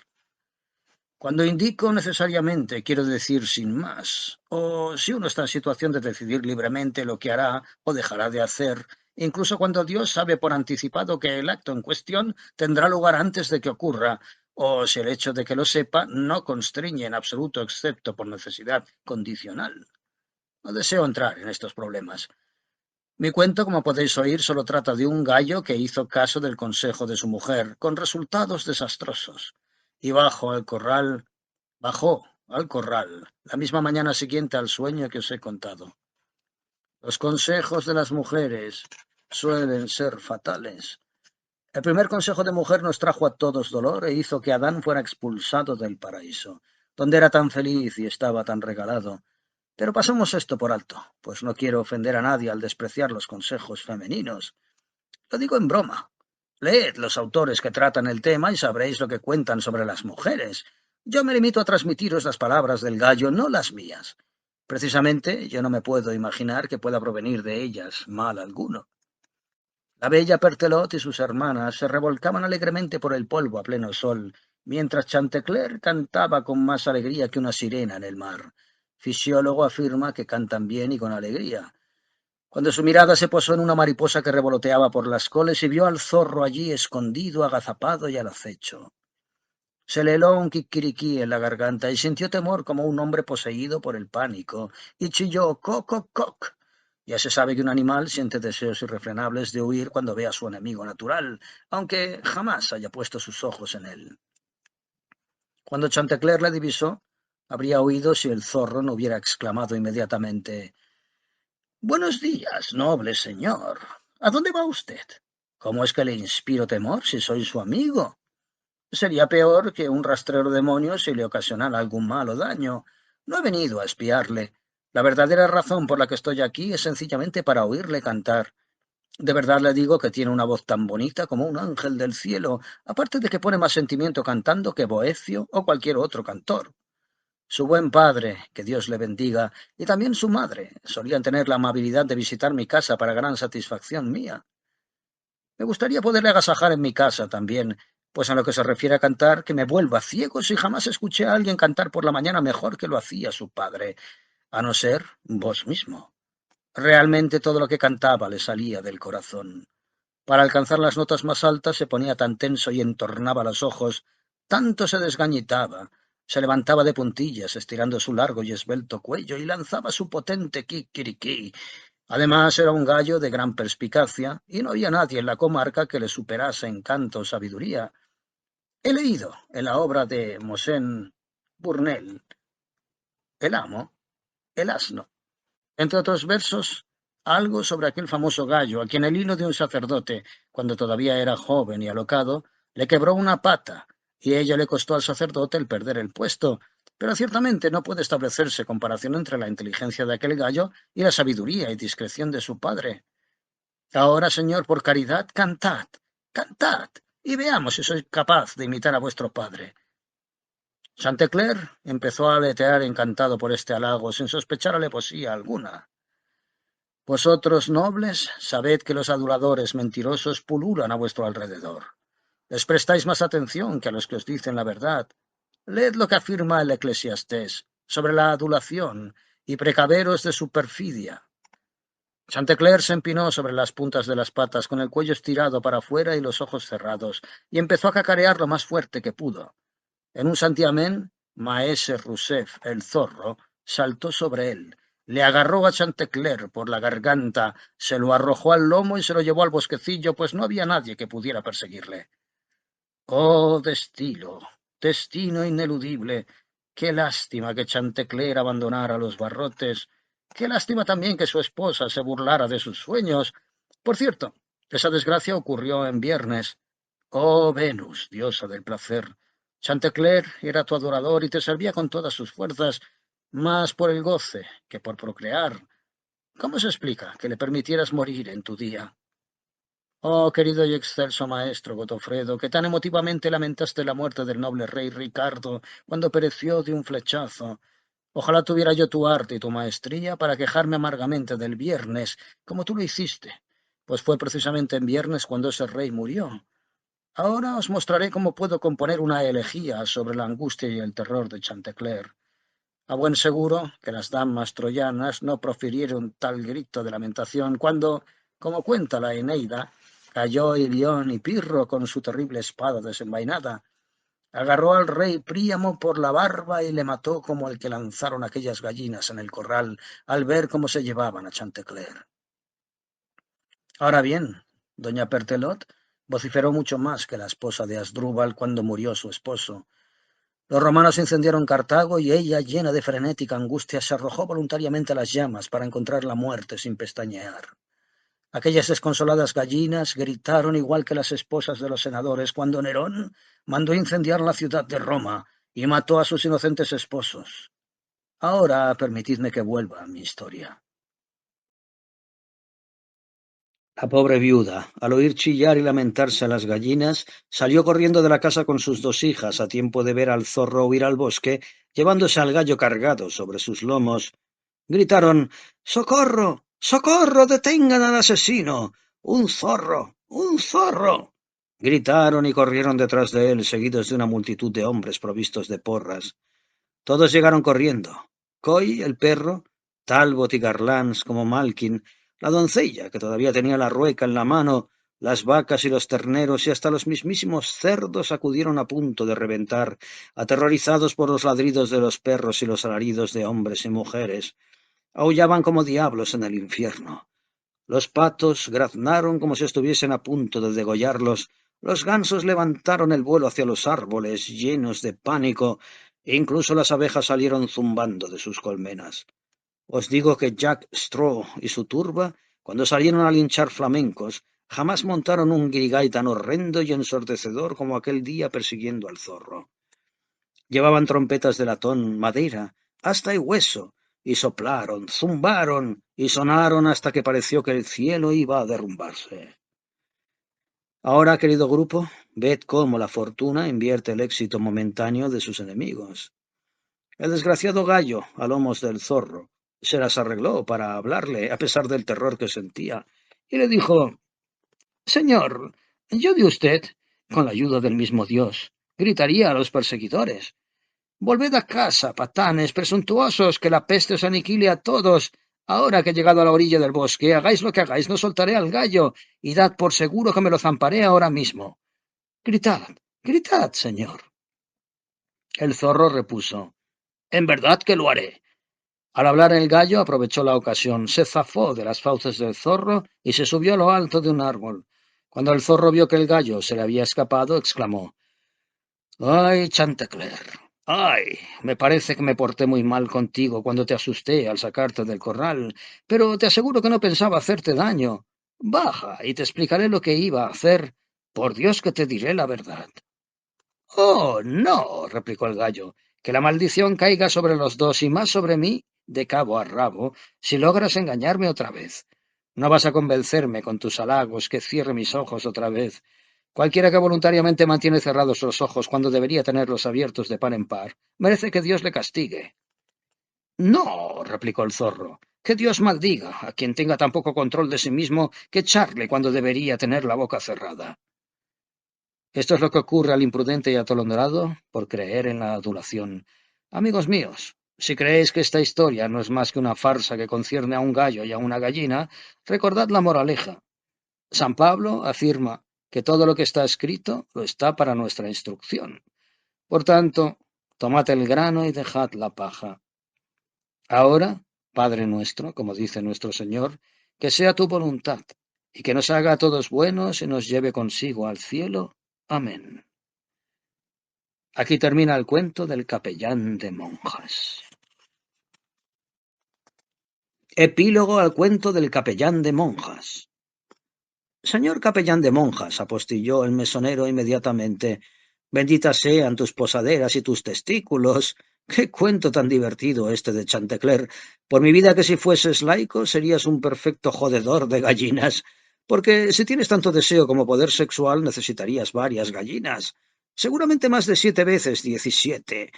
Cuando indico necesariamente, quiero decir sin más, o si uno está en situación de decidir libremente lo que hará o dejará de hacer, incluso cuando Dios sabe por anticipado que el acto en cuestión tendrá lugar antes de que ocurra, o si el hecho de que lo sepa no constriñe en absoluto excepto por necesidad condicional. No deseo entrar en estos problemas. Mi cuento, como podéis oír, solo trata de un gallo que hizo caso del consejo de su mujer, con resultados desastrosos, y bajó al corral, la misma mañana siguiente al sueño que os he contado. Los consejos de las mujeres suelen ser fatales. El primer consejo de mujer nos trajo a todos dolor e hizo que Adán fuera expulsado del paraíso, donde era tan feliz y estaba tan regalado. Pero pasemos esto por alto, pues no quiero ofender a nadie al despreciar los consejos femeninos. Lo digo en broma. Leed los autores que tratan el tema y sabréis lo que cuentan sobre las mujeres. Yo me limito a transmitiros las palabras del gallo, no las mías. Precisamente yo no me puedo imaginar que pueda provenir de ellas mal alguno. La bella Pertelot y sus hermanas se revolcaban alegremente por el polvo a pleno sol, mientras Chantecler cantaba con más alegría que una sirena en el mar. Fisiólogo afirma que cantan bien y con alegría. Cuando su mirada se posó en una mariposa que revoloteaba por las coles y vio al zorro allí escondido, agazapado y al acecho. Se le heló un kikiriki en la garganta y sintió temor como un hombre poseído por el pánico, y chilló «coc, coc, coc». Ya se sabe que un animal siente deseos irrefrenables de huir cuando ve a su enemigo natural, aunque jamás haya puesto sus ojos en él. Cuando Chantecler le divisó, habría huido si el zorro no hubiera exclamado inmediatamente «Buenos días, noble señor. ¿A dónde va usted? ¿Cómo es que le inspiro temor si soy su amigo? Sería peor que un rastrero demonio si le ocasionara algún mal o daño. No he venido a espiarle. La verdadera razón por la que estoy aquí es sencillamente para oírle cantar. De verdad le digo que tiene una voz tan bonita como un ángel del cielo, aparte de que pone más sentimiento cantando que Boecio o cualquier otro cantor. Su buen padre, que Dios le bendiga, y también su madre, solían tener la amabilidad de visitar mi casa para gran satisfacción mía. Me gustaría poderle agasajar en mi casa también, pues en lo que se refiere a cantar, que me vuelva ciego si jamás escuché a alguien cantar por la mañana mejor que lo hacía su padre, a no ser vos mismo. Realmente todo lo que cantaba le salía del corazón. Para alcanzar las notas más altas se ponía tan tenso y entornaba los ojos, tanto se desgañitaba, se levantaba de puntillas, estirando su largo y esbelto cuello, y lanzaba su potente kikiriki. Además era un gallo de gran perspicacia, y no había nadie en la comarca que le superase en canto o sabiduría. He leído en la obra de Mosén Burnel, El amo, el asno, entre otros versos, algo sobre aquel famoso gallo, a quien el hilo de un sacerdote, cuando todavía era joven y alocado, le quebró una pata, y ello le costó al sacerdote el perder el puesto, pero ciertamente no puede establecerse comparación entre la inteligencia de aquel gallo y la sabiduría y discreción de su padre. Ahora, señor, por caridad, cantad, cantad, y veamos si sois capaz de imitar a vuestro padre. Chantecler empezó a aletear encantado por este halago, sin sospechar alevosía alguna. Vosotros, nobles, sabed que los aduladores mentirosos pululan a vuestro alrededor. Les prestáis más atención que a los que os dicen la verdad. Leed lo que afirma el Eclesiastés sobre la adulación y precaveros de su perfidia. Chantecler se empinó sobre las puntas de las patas, con el cuello estirado para afuera y los ojos cerrados, y empezó a cacarear lo más fuerte que pudo. En un santiamén, Maese Rousseff, el zorro, saltó sobre él, le agarró a Chantecler por la garganta, se lo arrojó al lomo y se lo llevó al bosquecillo, pues no había nadie que pudiera perseguirle. ¡Oh, destino ineludible! ¡Qué lástima que Chantecler abandonara los barrotes! ¡Qué lástima también que su esposa se burlara de sus sueños! Por cierto, esa desgracia ocurrió en viernes. ¡Oh, Venus, diosa del placer! Chantecler era tu adorador y te servía con todas sus fuerzas, más por el goce que por procrear. ¿Cómo se explica que le permitieras morir en tu día? Oh, querido y excelso maestro Godofredo, que tan emotivamente lamentaste la muerte del noble rey Ricardo cuando pereció de un flechazo. Ojalá tuviera yo tu arte y tu maestría para quejarme amargamente del viernes, como tú lo hiciste, pues fue precisamente en viernes cuando ese rey murió. Ahora os mostraré cómo puedo componer una elegía sobre la angustia y el terror de Chantecler. A buen seguro que las damas troyanas no profirieron tal grito de lamentación cuando, como cuenta la Eneida, cayó Ilión y Pirro con su terrible espada desenvainada, agarró al rey Príamo por la barba y le mató como el que lanzaron aquellas gallinas en el corral al ver cómo se llevaban a Chantecler. Ahora bien, doña Pertelot vociferó mucho más que la esposa de Asdrúbal cuando murió su esposo. Los romanos incendiaron Cartago y ella, llena de frenética angustia, se arrojó voluntariamente a las llamas para encontrar la muerte sin pestañear. Aquellas desconsoladas gallinas gritaron igual que las esposas de los senadores cuando Nerón mandó incendiar la ciudad de Roma y mató a sus inocentes esposos. Ahora permitidme que vuelva a mi historia. La pobre viuda, al oír chillar y lamentarse a las gallinas, salió corriendo de la casa con sus dos hijas a tiempo de ver al zorro huir al bosque, llevándose al gallo cargado sobre sus lomos. Gritaron: ¡Socorro! ¡Socorro! ¡Detengan al asesino! ¡Un zorro! ¡Un zorro! Gritaron y corrieron detrás de él, seguidos de una multitud de hombres provistos de porras. Todos llegaron corriendo. Coy, el perro, Talbot y Garlans como Malkin, la doncella, que todavía tenía la rueca en la mano, las vacas y los terneros y hasta los mismísimos cerdos acudieron a punto de reventar, aterrorizados por los ladridos de los perros y los alaridos de hombres y mujeres. Aullaban como diablos en el infierno. Los patos graznaron como si estuviesen a punto de degollarlos. Los gansos levantaron el vuelo hacia los árboles, llenos de pánico, e incluso las abejas salieron zumbando de sus colmenas. Os digo que Jack Straw y su turba, cuando salieron a linchar flamencos, jamás montaron un guirigay tan horrendo y ensordecedor como aquel día persiguiendo al zorro. Llevaban trompetas de latón, madera, hasta y hueso, y soplaron, zumbaron y sonaron hasta que pareció que el cielo iba a derrumbarse. Ahora, querido grupo, ved cómo la fortuna invierte el éxito momentáneo de sus enemigos. El desgraciado gallo, a lomos del zorro, se las arregló para hablarle, a pesar del terror que sentía, y le dijo: Señor, yo de usted, con la ayuda del mismo Dios, gritaría a los perseguidores: Volved a casa, patanes presuntuosos, que la peste os aniquile a todos. Ahora que he llegado a la orilla del bosque, hagáis lo que hagáis, no soltaré al gallo, y dad por seguro que me lo zamparé ahora mismo. Gritad, gritad, señor. El zorro repuso: En verdad que lo haré. Al hablar el gallo aprovechó la ocasión, se zafó de las fauces del zorro y se subió a lo alto de un árbol. Cuando el zorro vio que el gallo se le había escapado, exclamó: ¡Ay, Chantecler! ¡Ay! Me parece que me porté muy mal contigo cuando te asusté al sacarte del corral, pero te aseguro que no pensaba hacerte daño. Baja y te explicaré lo que iba a hacer. Por Dios que te diré la verdad. ¡Oh, no! replicó el gallo. Que la maldición caiga sobre los dos y más sobre mí, de cabo a rabo, si logras engañarme otra vez. No vas a convencerme con tus halagos que cierre mis ojos otra vez. Cualquiera que voluntariamente mantiene cerrados los ojos cuando debería tenerlos abiertos de par en par, merece que Dios le castigue. No, replicó el zorro, que Dios maldiga a quien tenga tan poco control de sí mismo que echarle cuando debería tener la boca cerrada. Esto es lo que ocurre al imprudente y atolondrado por creer en la adulación. Amigos míos, si creéis que esta historia no es más que una farsa que concierne a un gallo y a una gallina, recordad la moraleja. San Pablo afirma que todo lo que está escrito lo está para nuestra instrucción. Por tanto, tomad el grano y dejad la paja. Ahora, Padre nuestro, como dice nuestro Señor, que sea tu voluntad, y que nos haga a todos buenos y nos lleve consigo al cielo. Amén. Aquí termina el cuento del capellán de monjas. Epílogo al cuento del capellán de monjas. Señor capellán de monjas, apostilló el mesonero inmediatamente, benditas sean tus posaderas y tus testículos. ¡Qué cuento tan divertido este de Chantecler! Por mi vida que si fueses laico serías un perfecto jodedor de gallinas, porque si tienes tanto deseo como poder sexual necesitarías varias gallinas, seguramente más de 7 veces 17.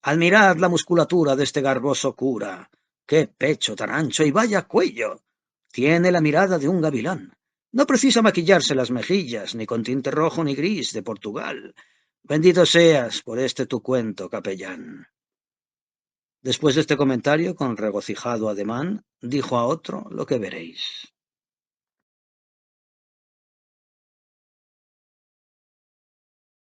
Admirad la musculatura de este garboso cura. ¡Qué pecho tan ancho y vaya cuello! Tiene la mirada de un gavilán. No precisa maquillarse las mejillas, ni con tinte rojo ni gris de Portugal. Bendito seas por este tu cuento, capellán. Después de este comentario, con regocijado ademán, dijo a otro lo que veréis.